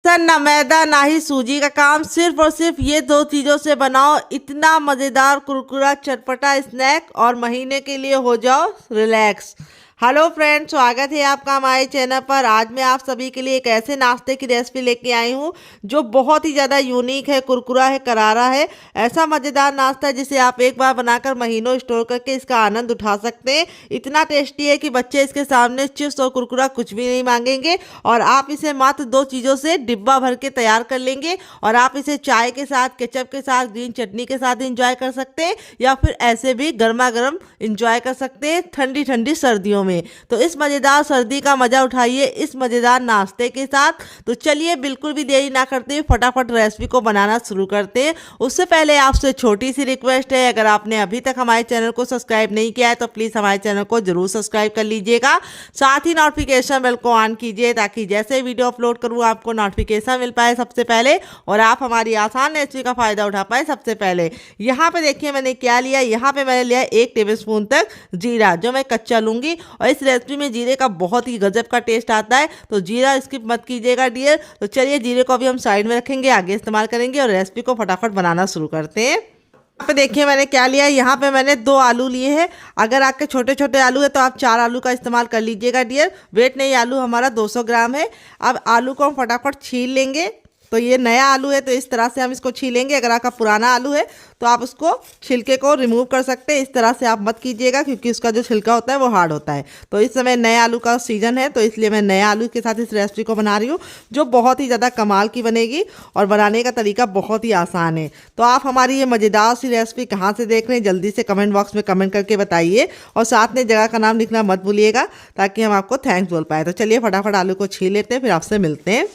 बेसन ना मैदा ना ही सूजी का काम, सिर्फ और सिर्फ ये दो चीजों से बनाओ इतना मजेदार कुरकुरा चटपटा स्नैक और महीने के लिए हो जाओ रिलैक्स। हेलो फ्रेंड्स, स्वागत है आपका हमारे चैनल पर। आज मैं आप सभी के लिए एक ऐसे नाश्ते की रेसिपी लेके आई हूँ जो बहुत ही ज़्यादा यूनिक है, कुरकुरा है, करारा है। ऐसा मज़ेदार नाश्ता जिसे आप एक बार बनाकर महीनों स्टोर करके इसका आनंद उठा सकते हैं। इतना टेस्टी है कि बच्चे इसके सामने चिप्स और कुरकुरा कुछ भी नहीं मांगेंगे और आप इसे मात्र दो चीज़ों से डिब्बा भर के तैयार कर लेंगे और आप इसे चाय के साथ, केचप के साथ, ग्रीन चटनी के साथ इंजॉय कर सकते हैं या फिर ऐसे भी गर्मा गर्म इंजॉय कर सकते हैं ठंडी ठंडी सर्दियों में। तो इस मजेदार सर्दी का मजा उठाइए इस मजेदार नाश्ते के साथ। तो चलिए बिल्कुल भी देरी ना करते हुए फटाफट रेसिपी को बनाना शुरू करते हैं। उससे पहले आपसे छोटी सी रिक्वेस्ट है, अगर आपने अभी तक हमारे चैनल को सब्सक्राइब नहीं किया है तो प्लीज़ हमारे चैनल को जरूर सब्सक्राइब कर लीजिएगा। साथ ही नोटिफिकेशन बेल को ऑन कीजिए ताकि जैसे वीडियो अपलोड करूँ आपको नोटिफिकेशन मिल पाए सबसे पहले और आप हमारी आसान रेसिपी का फायदा उठा पाए सबसे पहले। यहाँ पे देखिए मैंने क्या लिया। यहाँ पे मैंने लिया 1 टेबलस्पून तक जीरा, जो मैं कच्चा लूंगी। और इस रेसिपी में जीरे का बहुत ही गजब का टेस्ट आता है, तो जीरा स्किप मत कीजिएगा डियर। तो चलिए जीरे को अभी हम साइड में रखेंगे, आगे इस्तेमाल करेंगे और रेसिपी को फटाफट बनाना शुरू करते हैं। यहाँ पे देखिए मैंने क्या लिया। यहाँ पे मैंने 2 आलू लिए हैं। अगर आपके छोटे छोटे आलू है तो आप 4 आलू का इस्तेमाल कर लीजिएगा डियर। वेट नहीं, आलू हमारा 200 ग्राम है। अब आलू को हम फटाफट छील लेंगे। तो ये नया आलू है तो इस तरह से हम इसको छीलेंगे। अगर आपका पुराना आलू है तो आप उसको छिलके को रिमूव कर सकते हैं। इस तरह से आप मत कीजिएगा क्योंकि उसका जो छिलका होता है वो हार्ड होता है। तो इस समय नए आलू का सीजन है तो इसलिए मैं नए आलू के साथ इस रेसिपी को बना रही हूँ जो बहुत ही ज़्यादा कमाल की बनेगी और बनाने का तरीका बहुत ही आसान है। तो आप हमारी ये मज़ेदार सी रेसिपी कहाँ से देख रहे हैं जल्दी से कमेंट बॉक्स में कमेंट करके बताइए और साथ में जगह का नाम लिखना मत भूलिएगा ताकि हम आपको थैंक्स बोल पाए। तो चलिए फटाफट आलू को छील लेते हैं, फिर आपसे मिलते हैं।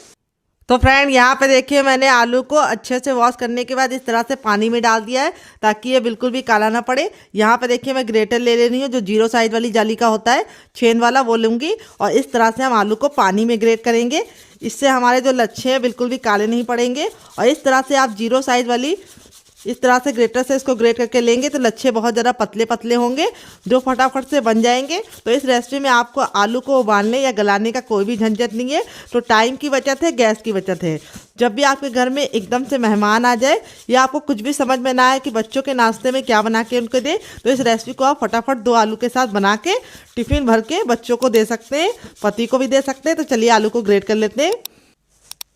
तो फ्रेंड यहाँ पे देखिए मैंने आलू को अच्छे से वॉश करने के बाद इस तरह से पानी में डाल दिया है ताकि ये बिल्कुल भी काला ना पड़े। यहाँ पे देखिए मैं ग्रेटर ले रही हूँ जो 0 साइज वाली जाली का होता है, छेन वाला, वो लूँगी और इस तरह से हम आलू को पानी में ग्रेट करेंगे। इससे हमारे जो लच्छे हैं बिल्कुल भी काले नहीं पड़ेंगे। और इस तरह से आप 0 साइज वाली इस तरह से ग्रेटर से इसको ग्रेट करके लेंगे तो लच्छे बहुत ज़्यादा पतले पतले होंगे जो फटाफट से बन जाएंगे। तो इस रेसिपी में आपको आलू को उबालने या गलाने का कोई भी झंझट नहीं है। तो टाइम की बचत है, गैस की बचत है। जब भी आपके घर में एकदम से मेहमान आ जाए या आपको कुछ भी समझ में ना आए कि बच्चों के नाश्ते में क्या बना के उनको दें तो इस रेसिपी को आप फटाफट 2 आलू के साथ बना के टिफ़िन भर के बच्चों को दे सकते हैं, पति को भी दे सकते हैं। तो चलिए आलू को ग्रेट कर लेते हैं।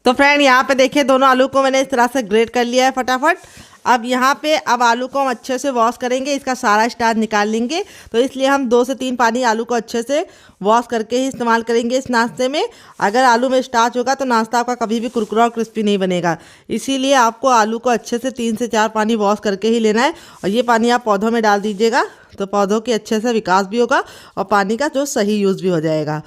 तो फ्रेंड यहाँ पे देखिए दोनों आलू को मैंने इस तरह से ग्रेट कर लिया है फटाफट। अब यहाँ पे अब आलू को हम अच्छे से वॉश करेंगे, इसका सारा स्टार्च निकाल लेंगे। तो इसलिए हम 2 से 3 पानी आलू को अच्छे से वॉश करके ही इस्तेमाल करेंगे इस नाश्ते में। अगर आलू में स्टार्च होगा तो नाश्ता आपका कभी भी कुरकुरा और क्रिस्पी नहीं बनेगा। इसीलिए आपको आलू को अच्छे से 3 से 4 पानी वॉश करके ही लेना है और ये पानी आप पौधों में डाल दीजिएगा तो पौधों के अच्छे से विकास भी होगा और पानी का जो सही यूज़ भी हो जाएगा।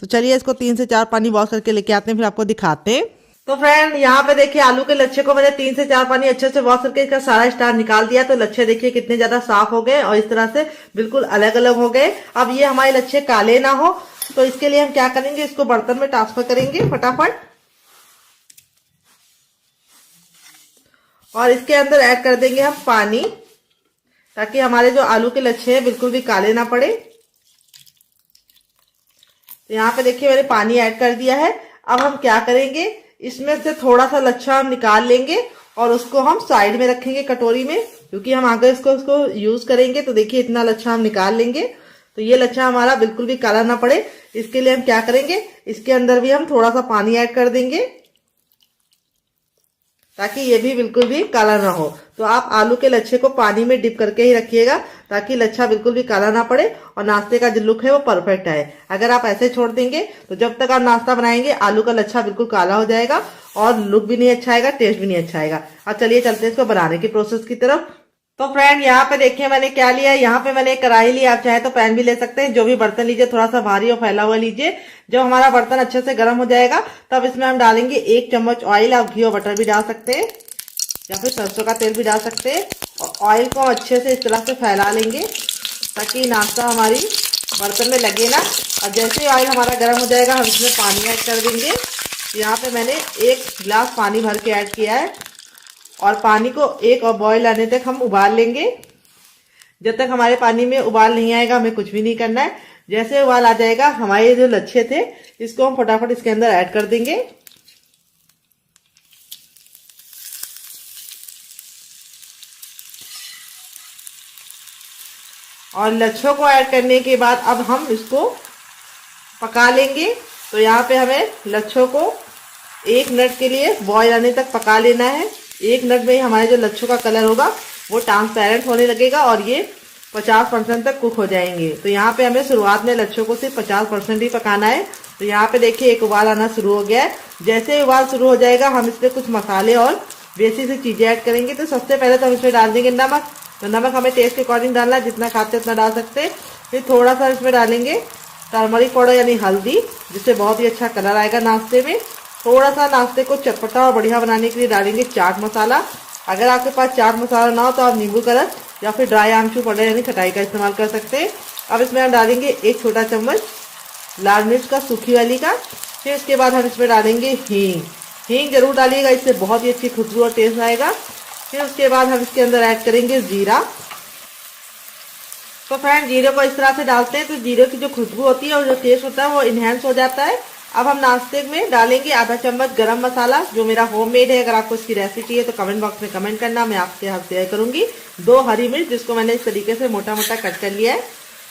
तो चलिए इसको 3 से 4 पानी वॉश करके लेके आते हैं, फिर आपको दिखाते हैं। तो फ्रेंड यहाँ पे देखिए आलू के लच्छे को मैंने 3 से 4 पानी अच्छे से वॉश करके इसका सारा स्टार्च निकाल दिया। तो लच्छे देखिए कितने ज्यादा साफ हो गए और इस तरह से बिल्कुल अलग अलग हो गए। अब ये हमारे लच्छे काले ना हो तो इसके लिए हम क्या करेंगे, इसको बर्तन में ट्रांसफर करेंगे फटाफट और इसके अंदर ऐड कर देंगे हम पानी ताकि हमारे जो आलू के लच्छे हैं बिल्कुल भी काले ना पड़े। तो यहाँ पे देखिए मैंने पानी ऐड कर दिया है। अब हम क्या करेंगे, इसमें से थोड़ा सा लच्छा हम निकाल लेंगे और उसको हम साइड में रखेंगे कटोरी में क्योंकि हम आगे इसको यूज करेंगे। तो देखिए इतना लच्छा हम निकाल लेंगे। तो ये लच्छा हमारा बिल्कुल भी काला ना पड़े इसके लिए हम क्या करेंगे, इसके अंदर भी हम थोड़ा सा पानी ऐड कर देंगे ताकि ये भी बिल्कुल भी काला ना हो। तो आप आलू के लच्छे को पानी में डिप करके ही रखिएगा ताकि लच्छा बिल्कुल भी काला ना पड़े और नाश्ते का जो लुक है वो परफेक्ट आए। अगर आप ऐसे छोड़ देंगे तो जब तक आप नाश्ता बनाएंगे आलू का लच्छा बिल्कुल काला हो जाएगा और लुक भी नहीं अच्छा आएगा, टेस्ट भी नहीं अच्छा आएगा। अब चलिए चलते हैं इसको बनाने की प्रोसेस की तरफ। तो फ्रेंड यहाँ पे देखिए मैंने क्या लिया। यहाँ पे मैंने एक कढ़ाई ली, आप चाहे तो पैन भी ले सकते हैं। जो भी बर्तन लीजिए थोड़ा सा भारी और फैला हुआ लीजिए। जब हमारा बर्तन अच्छे से गर्म हो जाएगा तब इसमें हम डालेंगे 1 चम्मच ऑयल। आप घी और बटर भी डाल सकते हैं या फिर सरसों का तेल भी डाल सकते हैं और ऑयल को अच्छे से इस तरह से फैला लेंगे ताकि नाश्ता हमारी बर्तन में लगे ना। और जैसे ही ऑयल हमारा गर्म हो जाएगा हम इसमें पानी ऐड कर देंगे। यहाँ पे मैंने 1 गिलास पानी भर के ऐड किया है और पानी को एक और बॉयल आने तक हम उबाल लेंगे। जब तक हमारे पानी में उबाल नहीं आएगा हमें कुछ भी नहीं करना है। जैसे उबाल आ जाएगा हमारे जो लच्छे थे इसको हम फटाफट इसके अंदर ऐड कर देंगे। और लच्छों को ऐड करने के बाद अब हम इसको पका लेंगे। तो यहाँ पे हमें लच्छों को 1 मिनट के लिए बॉयल आने तक पका लेना है। 1 मिनट में ही हमारे जो लच्छों का कलर होगा वो ट्रांसपेरेंट होने लगेगा और ये 50% तक कुक हो जाएंगे। तो यहाँ पे हमें शुरुआत में लच्छों को सिर्फ 50% ही पकाना है। तो यहाँ पे देखिए एक उबाल आना शुरू हो गया है। जैसे उबाल शुरू हो जाएगा हम इसमें कुछ मसाले और बेसिक सी चीजें ऐड करेंगे। तो सबसे पहले तो हम इसमें डाल देंगे नमक। तो नमक हमें टेस्ट के अकॉर्डिंग डालना है, जितना खाते उतना डाल सकते हैं। फिर थोड़ा सा इसमें डालेंगे टर्मरिक पाउडर यानी हल्दी, जिससे बहुत ही अच्छा कलर आएगा नाश्ते में। थोड़ा सा नाश्ते को चटपटा और बढ़िया बनाने के लिए डालेंगे चाट मसाला। अगर आपके पास चाट मसाला ना हो तो आप नींबू का रस या फिर ड्राई आमचूर पाउडर यानी खटाई का इस्तेमाल कर सकते हैं। अब इसमें हम डालेंगे 1 छोटा चम्मच लाल मिर्च का, सूखी वाली का। फिर उसके बाद हम इसमें डालेंगे हींग। हींग जरूर डालिएगा, इससे बहुत ही अच्छी खुशबू और टेस्ट आएगा। फिर उसके बाद हम इसके अंदर ऐड करेंगे जीरा। तो फ्रेंड जीरे को इस तरह से डालते हैं तो जीरे की जो खुशबू होती है और जो टेस्ट होता है वो इनहेंस हो जाता है। अब हम नाश्ते में डालेंगे आधा चम्मच गरम मसाला, जो मेरा होममेड है। अगर आपको इसकी रेसिपी चाहिए तो कमेंट बॉक्स में कमेंट करना, मैं आपके साथ शेयर करूंगी। 2 हरी मिर्च, जिसको मैंने इस तरीके से मोटा मोटा कट कर लिया है।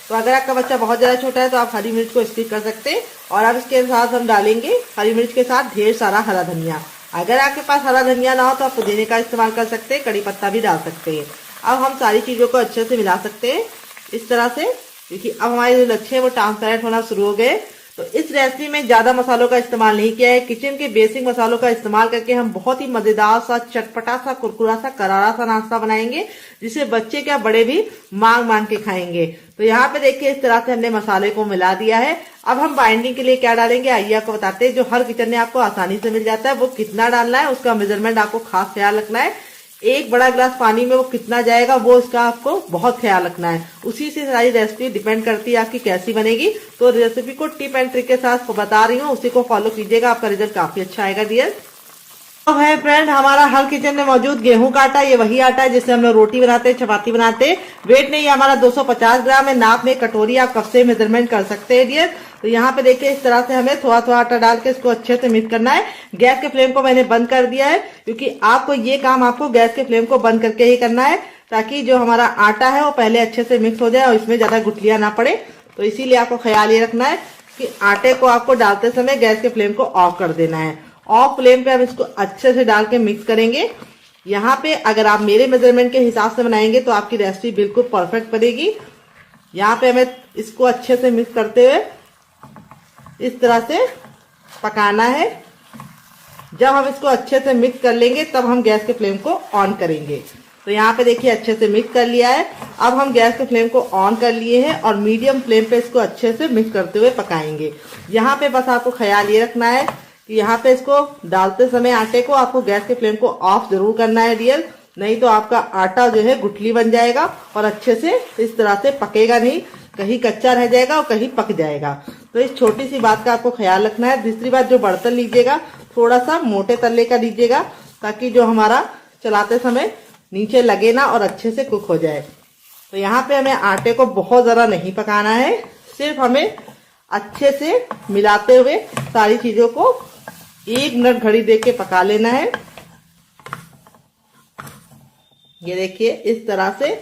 तो अगर आपका बच्चा बहुत ज्यादा छोटा है तो आप हरी मिर्च को स्किप कर सकते हैं। और अब इसके साथ हम डालेंगे हरी मिर्च के साथ ढेर सारा हरा धनिया। अगर आपके पास हरा धनिया ना हो तो आप पुदीने का इस्तेमाल कर सकते हैं, कड़ी पत्ता भी डाल सकते हैं। अब हम सारी चीजों को अच्छे से मिला सकते हैं इस तरह से, क्योंकि अब हमारे जो लच्छे वो ट्रांसपेरेंट होना शुरू हो गए। तो इस रेसिपी में ज्यादा मसालों का इस्तेमाल नहीं किया है। किचन के बेसिक मसालों का इस्तेमाल करके हम बहुत ही मजेदार सा, चटपटा सा, कुरकुरा सा, करारा सा नाश्ता बनाएंगे, जिसे बच्चे क्या बड़े भी मांग मांग के खाएंगे। तो यहाँ पे देखिए इस तरह से हमने मसाले को मिला दिया है। अब हम बाइंडिंग के लिए क्या डालेंगे आइए आपको बताते हैं। जो हर किचन में आपको आसानी से मिल जाता है, वो कितना डालना है उसका मेजरमेंट आपको खास ख्याल रखना है। 1 बड़ा गिलास पानी में वो कितना जाएगा वो इसका आपको बहुत ख्याल रखना है। उसी से सारी रेसिपी डिपेंड करती है आपकी कैसी बनेगी। तो रेसिपी को टिप एंड ट्रिक के साथ बता रही हूँ, उसी को फॉलो कीजिएगा, आपका रिजल्ट काफी अच्छा आएगा डियर। तो है फ्रेंड हमारा हर किचन में मौजूद गेहूं का आटा, ये वही आटा है जिससे हम लोग रोटी बनाते हैं, चपाती बनाते हैं। वेट नहीं, हमारा 250 ग्राम है। नाप में कटोरी आप कप से मेजरमेंट कर सकते हैं डियर। तो यहाँ पे देखिए इस तरह से हमें थोड़ा थोड़ा आटा डाल के इसको अच्छे से मिक्स करना है। गैस के फ्लेम को मैंने बंद कर दिया है, क्योंकि आपको ये काम आपको गैस के फ्लेम को बंद करके ही करना है, ताकि जो हमारा आटा है वो पहले अच्छे से मिक्स हो जाए और इसमें ज्यादा गुठलियां ना पड़े। तो इसीलिए आपको ख्याल ये रखना है कि आटे को आपको डालते समय गैस के फ्लेम को ऑफ कर देना है। ऑफ फ्लेम पे हम इसको अच्छे से डाल के मिक्स करेंगे। यहाँ पे अगर आप मेरे मेजरमेंट के हिसाब से बनाएंगे तो आपकी रेसिपी बिल्कुल परफेक्ट बनेगी। यहाँ पे हमें इसको अच्छे से मिक्स करते हुए इस तरह से पकाना है। जब हम इसको अच्छे से मिक्स कर लेंगे तब हम गैस के फ्लेम को ऑन करेंगे। तो यहाँ पे देखिए अच्छे से मिक्स कर लिया है। अब हम गैस के फ्लेम को ऑन कर लिए हैं और मीडियम फ्लेम पे इसको अच्छे से मिक्स करते हुए पकाएंगे। यहाँ पे बस आपको ख्याल ये रखना है कि यहाँ पे इसको डालते समय आटे को आपको गैस के फ्लेम को ऑफ जरूर करना है डियर, नहीं तो आपका आटा जो है गुठली बन जाएगा और अच्छे से इस तरह से पकेगा नहीं, कहीं कच्चा रह जाएगा और कहीं पक जाएगा। तो इस छोटी सी बात का आपको ख्याल रखना है। दूसरी बात, जो बर्तन लीजिएगा थोड़ा सा मोटे तल्ले का लीजिएगा, ताकि जो हमारा चलाते समय नीचे लगे ना और अच्छे से कुक हो जाए। तो यहाँ पे हमें आटे को बहुत ज्यादा नहीं पकाना है, सिर्फ हमें अच्छे से मिलाते हुए सारी चीजों को 1 मिनट घड़ी देके पका लेना है। ये देखिए इस तरह से।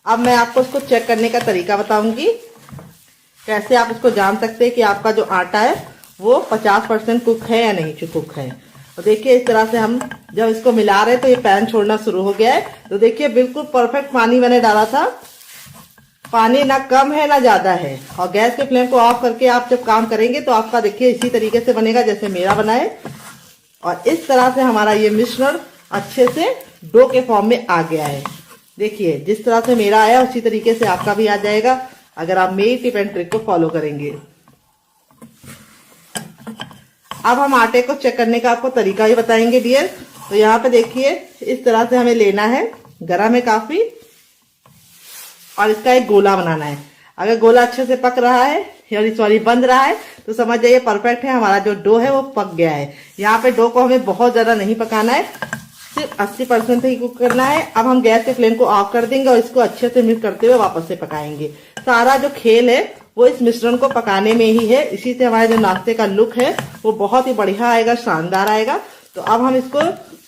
अब मैं आपको इसको चेक करने का तरीका बताऊंगी, कैसे आप इसको जान सकते हैं कि आपका जो आटा है वो 50% कुक है या नहीं कुक है। तो देखिए इस तरह से हम जब इसको मिला रहे तो ये पैन छोड़ना शुरू हो गया है। तो देखिए बिल्कुल परफेक्ट पानी मैंने डाला था, पानी ना कम है ना ज्यादा है। और गैस के फ्लेम को ऑफ करके आप जब काम करेंगे तो आपका देखिए इसी तरीके से बनेगा जैसे मेरा बना है। और इस तरह से हमारा ये मिश्रण अच्छे से डो के फॉर्म में आ गया है। देखिए जिस तरह से मेरा आया उसी तरीके से आपका भी आ जाएगा, अगर आप मेरी टिप एंड ट्रिक को फॉलो करेंगे। अब हम आटे को चेक करने का आपको तरीका भी बताएंगे डियर। तो यहाँ पे देखिए इस तरह से हमें लेना है, गरम है काफी, और इसका एक गोला बनाना है। अगर गोला अच्छे से पक रहा है सॉरी बंद रहा है तो समझ जाइए परफेक्ट है, हमारा जो डो है वो पक गया है। यहाँ पे डो को हमें बहुत ज्यादा नहीं पकाना है, सिर्फ 80% ही कुक करना है। अब हम गैस के फ्लेम को ऑफ कर देंगे और इसको अच्छे से मिक्स करते हुए वापस से पकाएंगे। सारा जो खेल है वो इस मिश्रण को पकाने में ही है, इसी से हमारे जो नाश्ते का लुक है वो बहुत ही बढ़िया आएगा, शानदार आएगा। तो अब हम इसको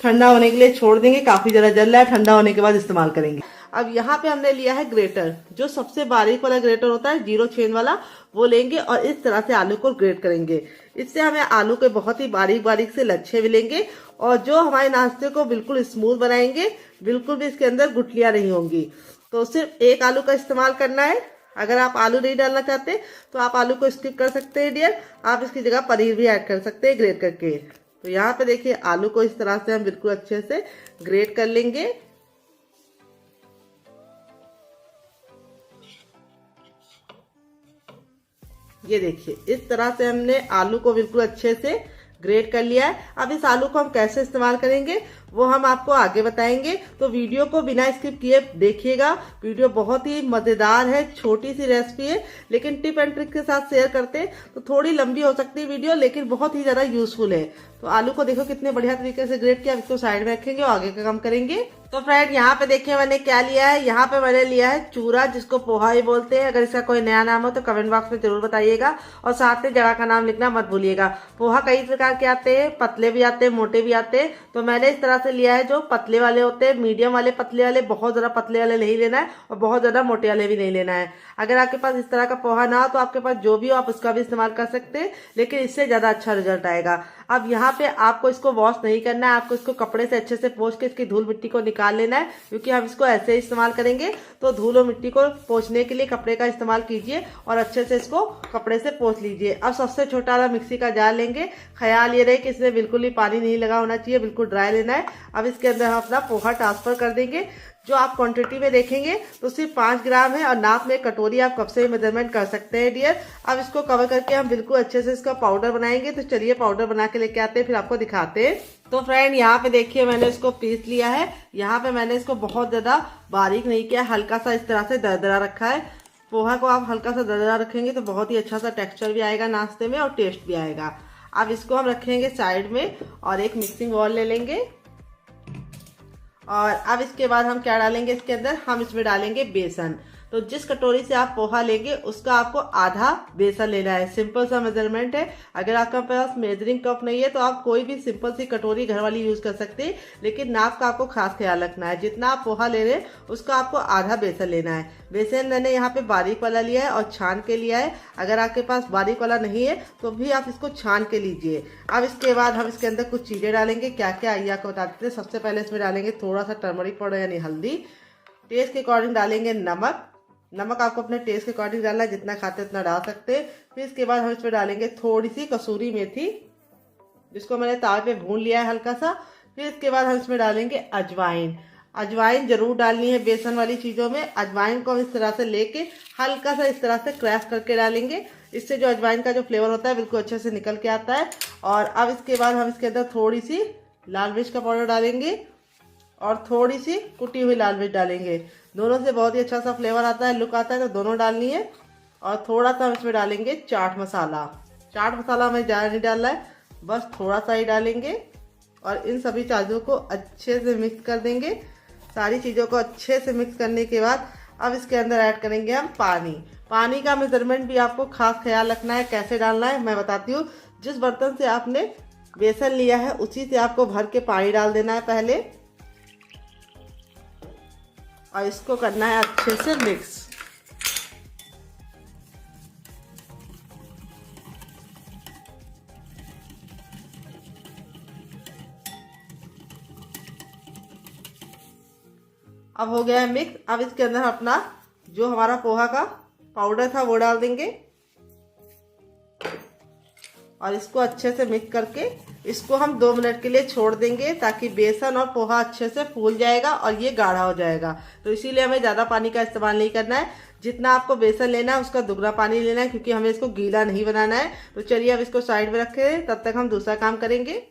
ठंडा होने के लिए छोड़ देंगे, काफी ज्यादा जल रहा है, ठंडा होने के बाद इस्तेमाल करेंगे। अब यहाँ पे हमने लिया है ग्रेटर, जो सबसे बारीक वाला ग्रेटर होता है, 0 छेद वाला, वो लेंगे और इस तरह से आलू को ग्रेट करेंगे। इससे हमें आलू के बहुत ही बारीक बारीक से लच्छे मिलेंगे और जो हमारे नाश्ते को बिल्कुल स्मूथ बनाएंगे, बिल्कुल भी इसके अंदर गुठलियां नहीं होंगी। तो सिर्फ एक आलू का इस्तेमाल करना है। अगर आप आलू नहीं डालना चाहते तो आप आलू को स्किप कर सकते हैं डियर, आप इसकी जगह पनीर भी ऐड कर सकते हैं ग्रेट करके। तो यहाँ पे देखिए आलू को इस तरह से हम बिल्कुल अच्छे से ग्रेट कर लेंगे। ये देखिए इस तरह से हमने आलू को बिल्कुल अच्छे से ग्रेट कर लिया है। अब इस आलू को हम कैसे इस्तेमाल करेंगे वो हम आपको आगे बताएंगे, तो वीडियो को बिना स्किप किए देखिएगा। वीडियो बहुत ही मजेदार है, छोटी सी रेसिपी है, लेकिन टिप एंड ट्रिक के साथ शेयर करते हैं तो थोड़ी लंबी हो सकती है वीडियो, लेकिन बहुत ही ज्यादा यूजफुल है। तो आलू को देखो कितने बढ़िया तरीके से ग्रेट किया, इसको साइड में रखेंगे और आगे का काम करेंगे। तो फ्रेंड यहाँ पे देखिए मैंने क्या लिया है, यहाँ पे मैंने लिया है चूरा, जिसको पोहा ही बोलते हैं। अगर इसका कोई नया नाम हो तो कमेंट बॉक्स में जरूर बताइएगा और साथ में जगह का नाम लिखना मत भूलिएगा। पोहा कई प्रकार के आते हैं, पतले भी आते हैं, मोटे भी आते हैं। तो मैंने इस तरह से लिया है जो पतले वाले होते हैं, मीडियम वाले पतले वाले, बहुत ज्यादा पतले वाले नहीं लेना है और बहुत ज्यादा मोटे वाले भी नहीं लेना है। अगर आपके पास इस तरह का पोहा ना हो तो आपके पास जो भी हो आप उसका भी इस्तेमाल कर सकते हैं, लेकिन इससे ज्यादा अच्छा रिजल्ट आएगा। अब यहाँ पे आपको इसको वॉश नहीं करना है, आपको इसको कपड़े से अच्छे से पोंछ के इसकी धूल मिट्टी को निकाल लेना है, क्योंकि हम इसको ऐसे ही इस्तेमाल करेंगे। तो धूल और मिट्टी को पोंछने के लिए कपड़े का इस्तेमाल कीजिए और अच्छे से इसको कपड़े से पोंछ लीजिए। अब सबसे छोटा वाला मिक्सी का जार लेंगे, ख्याल ये रहे कि इसमें बिल्कुल भी पानी नहीं लगा होना चाहिए, बिल्कुल ड्राई लेना है। अब इसके अंदर हम अपना पोहा ट्रांसफर कर देंगे। जो आप क्वांटिटी में देखेंगे तो सिर्फ 5 ग्राम है और नाप में कटोरी आप कब से मेजरमेंट कर सकते हैं डियर। अब इसको कवर करके हम बिल्कुल अच्छे से इसका पाउडर बनाएंगे। तो चलिए पाउडर बना के लेके आते हैं, फिर आपको दिखाते हैं। तो फ्रेंड यहाँ पे देखिए मैंने इसको पीस लिया है। यहाँ पे मैंने इसको बहुत ज्यादा बारीक नहीं किया, हल्का सा इस तरह से दरदरा रखा है। पोहा को आप हल्का सा दरदरा रखेंगे तो बहुत ही अच्छा सा टेक्सचर भी आएगा नाश्ते में और टेस्ट भी आएगा। अब इसको हम रखेंगे साइड में और एक मिक्सिंग बाउल ले लेंगे। और अब इसके बाद हम क्या डालेंगे इसके अंदर, हम इसमें डालेंगे बेसन। तो जिस कटोरी से आप पोहा लेंगे उसका आपको आधा बेसन लेना है, सिंपल सा मेजरमेंट है। अगर आपके पास मेजरिंग कप नहीं है तो आप कोई भी सिंपल सी कटोरी घर वाली यूज कर सकते हैं, लेकिन नाप का आपको खास ख्याल रखना है। जितना आप पोहा ले रहे हैं उसका आपको आधा बेसन लेना है। बेसन मैंने यहाँ पे बारीक वाला लिया है और छान के लिया है। अगर आपके पास बारीक वाला नहीं है तो भी आप इसको छान के लीजिए। अब इसके बाद हम इसके अंदर कुछ चीजें डालेंगे, क्या क्या आइए आपको बता देते हैं। सबसे पहले इसमें डालेंगे थोड़ा सा टर्मरिक पाउडर यानी हल्दी, टेस्ट के अकॉर्डिंग डालेंगे नमक। नमक आपको अपने टेस्ट के अकॉर्डिंग डालना है, जितना खाते उतना डाल सकते हैं। फिर इसके बाद हम इसमें डालेंगे थोड़ी सी कसूरी मेथी, जिसको मैंने तावे पे भून लिया है हल्का सा। फिर इसके बाद हम इसमें डालेंगे अजवाइन। अजवाइन जरूर डालनी है बेसन वाली चीज़ों में। अजवाइन को हम इस तरह से लेके हल्का सा इस तरह से क्रैश करके डालेंगे, इससे जो अजवाइन का जो फ्लेवर होता है बिल्कुल अच्छे से निकल के आता है। और अब इसके बाद हम इसके अंदर थोड़ी सी लाल मिर्च का पाउडर डालेंगे और थोड़ी सी कुटी हुई लाल मिर्च डालेंगे। दोनों से बहुत ही अच्छा सा फ्लेवर आता है, लुक आता है, तो दोनों डालनी है। और थोड़ा सा हम इसमें डालेंगे चाट मसाला। चाट मसाला हमें ज़्यादा नहीं डालना है, बस थोड़ा सा ही डालेंगे। और इन सभी चीज़ों को अच्छे से मिक्स कर देंगे। सारी चीज़ों को अच्छे से मिक्स करने के बाद अब इसके अंदर ऐड करेंगे हम पानी। पानी का मेजरमेंट भी आपको खास ख्याल रखना है, कैसे डालना है मैं बताती हूँ। जिस बर्तन से आपने बेसन लिया है उसी से आपको भर के पानी डाल देना है पहले, और इसको करना है अच्छे से मिक्स। अब हो गया है मिक्स। अब इसके अंदर अपना जो हमारा पोहा का पाउडर था वो डाल देंगे और इसको अच्छे से मिक्स करके इसको हम 2 मिनट के लिए छोड़ देंगे, ताकि बेसन और पोहा अच्छे से फूल जाएगा और ये गाढ़ा हो जाएगा। तो इसीलिए हमें ज़्यादा पानी का इस्तेमाल नहीं करना है। जितना आपको बेसन लेना है उसका दुगना पानी लेना है, क्योंकि हमें इसको गीला नहीं बनाना है। तो चलिए अब इसको साइड में रखें, तब तक हम दूसरा काम करेंगे।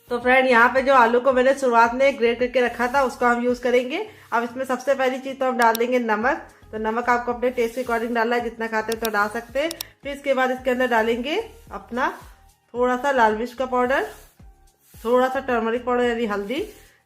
तो फ्रेंड यहाँ पे जो आलू को मैंने शुरुआत में ग्रेट करके रखा था उसको हम यूज़ करेंगे। अब इसमें सबसे पहली चीज़ तो हम डाल देंगे नमक। तो नमक आपको अपने टेस्ट के अकॉर्डिंग डालना है, जितना खाते हो तो डाल सकते हैं। फिर इसके बाद इसके अंदर डालेंगे अपना थोड़ा सा लाल मिर्च का पाउडर, थोड़ा सा टर्मरिक पाउडर यानी हल्दी,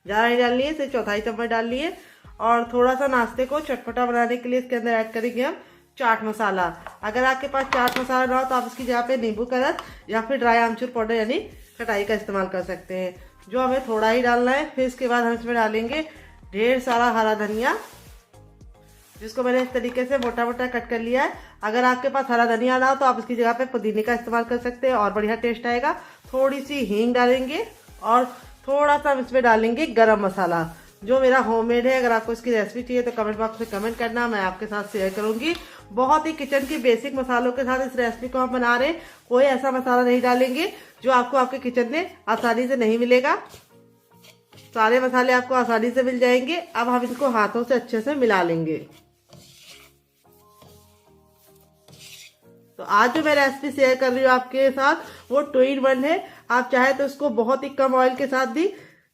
ज़्यादा नहीं डालनी है, सिर्फ 1/4 चम्मच डालनी है। और थोड़ा सा नाश्ते को चटपटा बनाने के लिए इसके अंदर ऐड करेंगे हम चाट मसाला। अगर आपके पास चाट मसाला ना हो तो आप इसकी जगह पे नींबू का रस या फिर ड्राई आमचूर पाउडर यानी खटाई का इस्तेमाल कर सकते हैं, जो हमें थोड़ा ही डालना है। फिर इसके बाद हम इसमें डालेंगे ढेर सारा हरा धनिया जिसको मैंने इस तरीके से मोटा मोटा कट कर लिया है। अगर आपके पास हरा धनिया ना हो तो आप इसकी जगह पे पुदीने का इस्तेमाल कर सकते हैं और बढ़िया टेस्ट आएगा। थोड़ी सी हींग डालेंगे और थोड़ा सा हम इसमें डालेंगे गरम मसाला जो मेरा होममेड है। अगर आपको इसकी रेसिपी चाहिए तो कमेंट बॉक्स में कमेंट करना, मैं आपके साथ शेयर करूंगी। बहुत ही किचन की बेसिक मसालों के साथ इस रेसिपी को हम बना रहे हैं। कोई ऐसा मसाला नहीं डालेंगे जो आपको आपके किचन में आसानी से नहीं मिलेगा। सारे मसाले आपको आसानी से मिल जाएंगे। अब हम इसको हाथों से अच्छे से मिला लेंगे। तो आज जो मैं रेसिपी शेयर कर रही हूँ आपके साथ वो 2 in 1 है। आप चाहे तो इसको बहुत ही कम ऑयल के साथ भी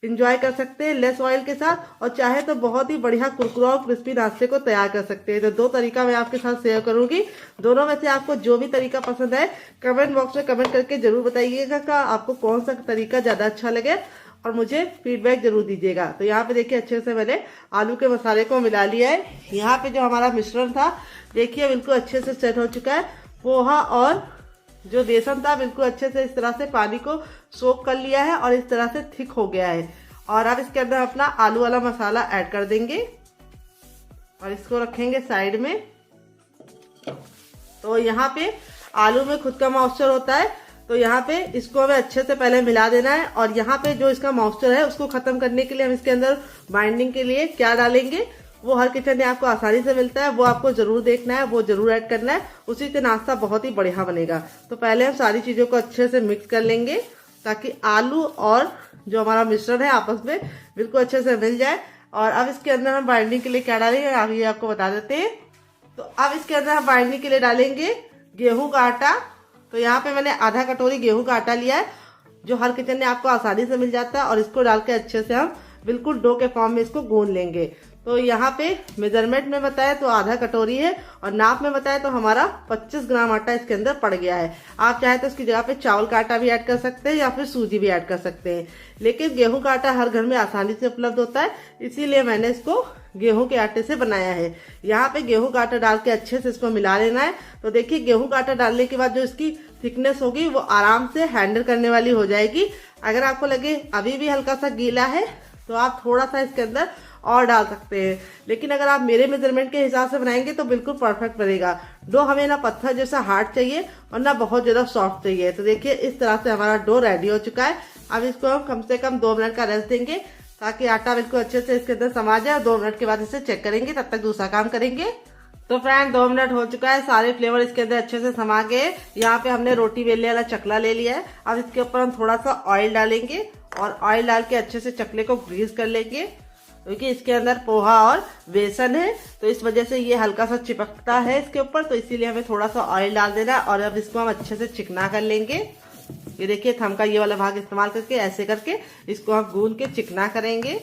इंजॉय कर सकते हैं, लेस ऑयल के साथ, और चाहे तो बहुत ही बढ़िया कुरकुरा और क्रिस्पी नाश्ते को तैयार कर सकते हैं। तो 2 तरीका मैं आपके साथ शेयर करूंगी। दोनों में से आपको जो भी तरीका पसंद है कमेंट बॉक्स में कमेंट करके जरूर बताइएगा कि आपको कौन सा तरीका ज्यादा अच्छा लगे और मुझे फीडबैक जरूर दीजिएगा। तो यहाँ पे देखिए अच्छे से मैंने आलू के मसाले को मिला लिया है। यहाँ पे जो हमारा मिश्रण था देखिए बिल्कुल अच्छे से सेट हो चुका है। पोहा और जो बेसन था बिल्कुल अच्छे से इस तरह से पानी को सोक कर लिया है और इस तरह से थिक हो गया है। और अब इसके अंदर अपना आलू वाला मसाला ऐड कर देंगे और इसको रखेंगे साइड में। तो यहाँ पे आलू में खुद का मॉइस्चर होता है, तो यहाँ पे इसको हमें अच्छे से पहले मिला देना है। और यहाँ पे जो इसका मॉइस्चर है उसको खत्म करने के लिए हम इसके अंदर बाइंडिंग के लिए क्या डालेंगे वो हर किचन में आपको आसानी से मिलता है, वो आपको जरूर देखना है, वो जरूर ऐड करना है। उसी से नाश्ता बहुत ही बढ़िया बनेगा। तो पहले हम सारी चीजों को अच्छे से मिक्स कर लेंगे ताकि आलू और जो हमारा मिश्रण है आपस में बिल्कुल अच्छे से मिल जाए। और अब इसके अंदर हम बाइंडिंग के लिए क्या डालेंगे आगे आपको बता देते हैं। तो अब इसके अंदर हम बाइंडिंग के लिए डालेंगे गेहूं का आटा। तो यहाँ पे मैंने आधा कटोरी गेहूं का आटा लिया है जो हर किचन में आपको आसानी से मिल जाता है। और इसको डाल के अच्छे से हम बिल्कुल डो के फॉर्म में इसको गूंद लेंगे। तो यहाँ पे मेजरमेंट में बताया तो आधा कटोरी है और नाप में बताया तो हमारा 25 ग्राम आटा इसके अंदर पड़ गया है। आप चाहे तो इसकी जगह पे चावल का आटा भी ऐड कर सकते हैं या फिर सूजी भी ऐड कर सकते हैं, लेकिन गेहूं का आटा हर घर में आसानी से उपलब्ध होता है, इसीलिए मैंने इसको गेहूं के आटे से बनाया है। यहाँ पे गेहूं का आटा डाल के अच्छे से इसको मिला लेना है। तो देखिए गेहूं का आटा डालने के बाद जो इसकी थिकनेस होगी वो आराम से हैंडल करने वाली हो जाएगी। अगर आपको लगे अभी भी हल्का सा गीला है तो आप थोड़ा सा इसके अंदर और डाल सकते हैं, लेकिन अगर आप मेरे मेजरमेंट के हिसाब से बनाएंगे तो बिल्कुल परफेक्ट बनेगा। डो हमें ना पत्थर जैसा हार्ड चाहिए और ना बहुत ज्यादा सॉफ्ट चाहिए। तो देखिए इस तरह से हमारा डो रेडी हो चुका है। अब इसको हम कम से कम 2 मिनट का रेस्ट देंगे ताकि आटा बिल्कुल अच्छे से इसके अंदर समा जाए। और 2 मिनट के बाद इसे चेक करेंगे, तब तक दूसरा काम करेंगे। तो फ्रेंड 2 मिनट हो चुका है, सारे फ्लेवर इसके अंदर अच्छे से समा गए। यहाँ पे हमने रोटी बेलने वाला चकला ले लिया है। अब इसके ऊपर हम थोड़ा सा ऑयल डालेंगे और ऑयल डाल के अच्छे से चकले को ग्रीस कर लेंगे, क्योंकि इसके अंदर पोहा और बेसन है तो इस वजह से ये हल्का सा चिपकता है इसके ऊपर, तो इसीलिए हमें थोड़ा सा ऑयल डाल देना है। और अब इसको हम अच्छे से चिकना कर लेंगे। ये देखिए थम का ये वाला भाग इस्तेमाल करके ऐसे करके इसको हम गूंद के चिकना करेंगे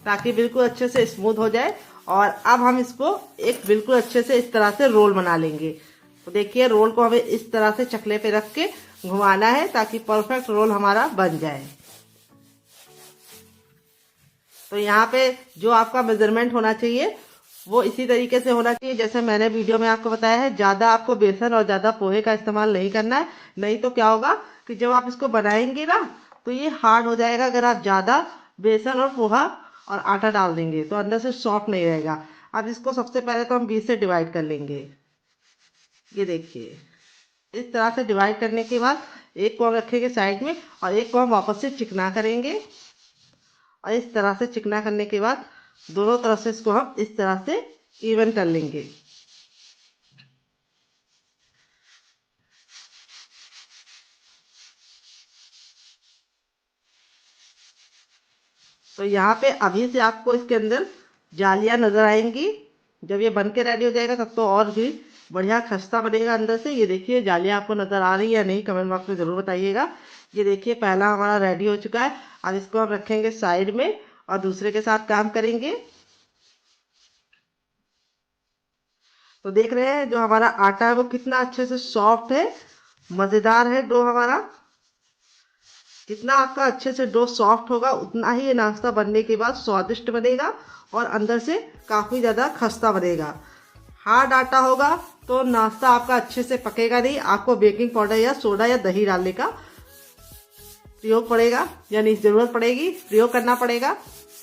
ताकि बिल्कुल अच्छे से स्मूथ हो जाए। और अब हम इसको एक बिल्कुल अच्छे से इस तरह से रोल बना लेंगे। तो देखिए रोल को हमें इस तरह से चकले पे रख के घुमाना है ताकि परफेक्ट रोल हमारा बन जाए। तो यहाँ पे जो आपका मेजरमेंट होना चाहिए वो इसी तरीके से होना चाहिए जैसे मैंने वीडियो में आपको बताया है। ज्यादा आपको बेसन और ज्यादा पोहे का इस्तेमाल नहीं करना है, नहीं तो क्या होगा कि जब आप इसको बनाएंगे ना तो ये हार्ड हो जाएगा। अगर आप ज्यादा बेसन और पोहा और आटा डाल देंगे तो अंदर से सॉफ्ट नहीं रहेगा। अब इसको सबसे पहले तो हम 20 से डिवाइड कर लेंगे। ये देखिए इस तरह से डिवाइड करने के बाद एक को हम रखेंगे साइड में और एक को हम वापस से चिकना करेंगे। और इस तरह से चिकना करने के बाद दोनों तरफ से इसको हम इस तरह से इवन कर लेंगे। तो यहाँ पे अभी से आपको इसके अंदर जालियां नजर आएंगी। जब ये बन के रेडी हो जाएगा तब तो और भी बढ़िया खस्ता बनेगा अंदर से। ये देखिए जालियां आपको नजर आ रही है या नहीं कमेंट बॉक्स में जरूर बताइएगा। ये देखिए पहला हमारा रेडी हो चुका है। अब इसको हम रखेंगे साइड में और दूसरे के साथ काम करेंगे। तो देख रहे हैं जो हमारा आटा है वो कितना अच्छे से सॉफ्ट है, मजेदार है डो हमारा। जितना आपका अच्छे से डो सॉफ्ट होगा उतना ही ये नाश्ता बनने के बाद स्वादिष्ट बनेगा और अंदर से काफी ज्यादा खस्ता बनेगा। हार्ड आटा होगा तो नाश्ता आपका अच्छे से पकेगा नहीं। आपको बेकिंग पाउडर या सोडा या दही डालने का प्रयोग पड़ेगा, यानी जरूरत पड़ेगी, प्रयोग करना पड़ेगा।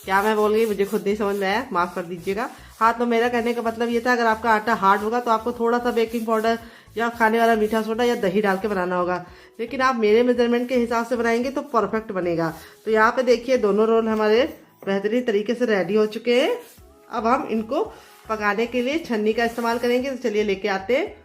क्या मैं बोल गई मुझे खुद नहीं समझ में आया, माफ कर दीजिएगा। हाँ, तो मेरा कहने का मतलब ये था, अगर आपका आटा हार्ड होगा तो आपको थोड़ा सा बेकिंग पाउडर या खाने वाला मीठा सोडा या दही डाल के बनाना होगा, लेकिन आप मेरे मेजरमेंट के हिसाब से बनाएंगे तो परफेक्ट बनेगा। तो यहाँ पे देखिए दोनों रोल हमारे बेहतरीन तरीके से रेडी हो चुके हैं। अब हम इनको पकाने के लिए छन्नी का इस्तेमाल करेंगे, तो चलिए लेके आते हैं।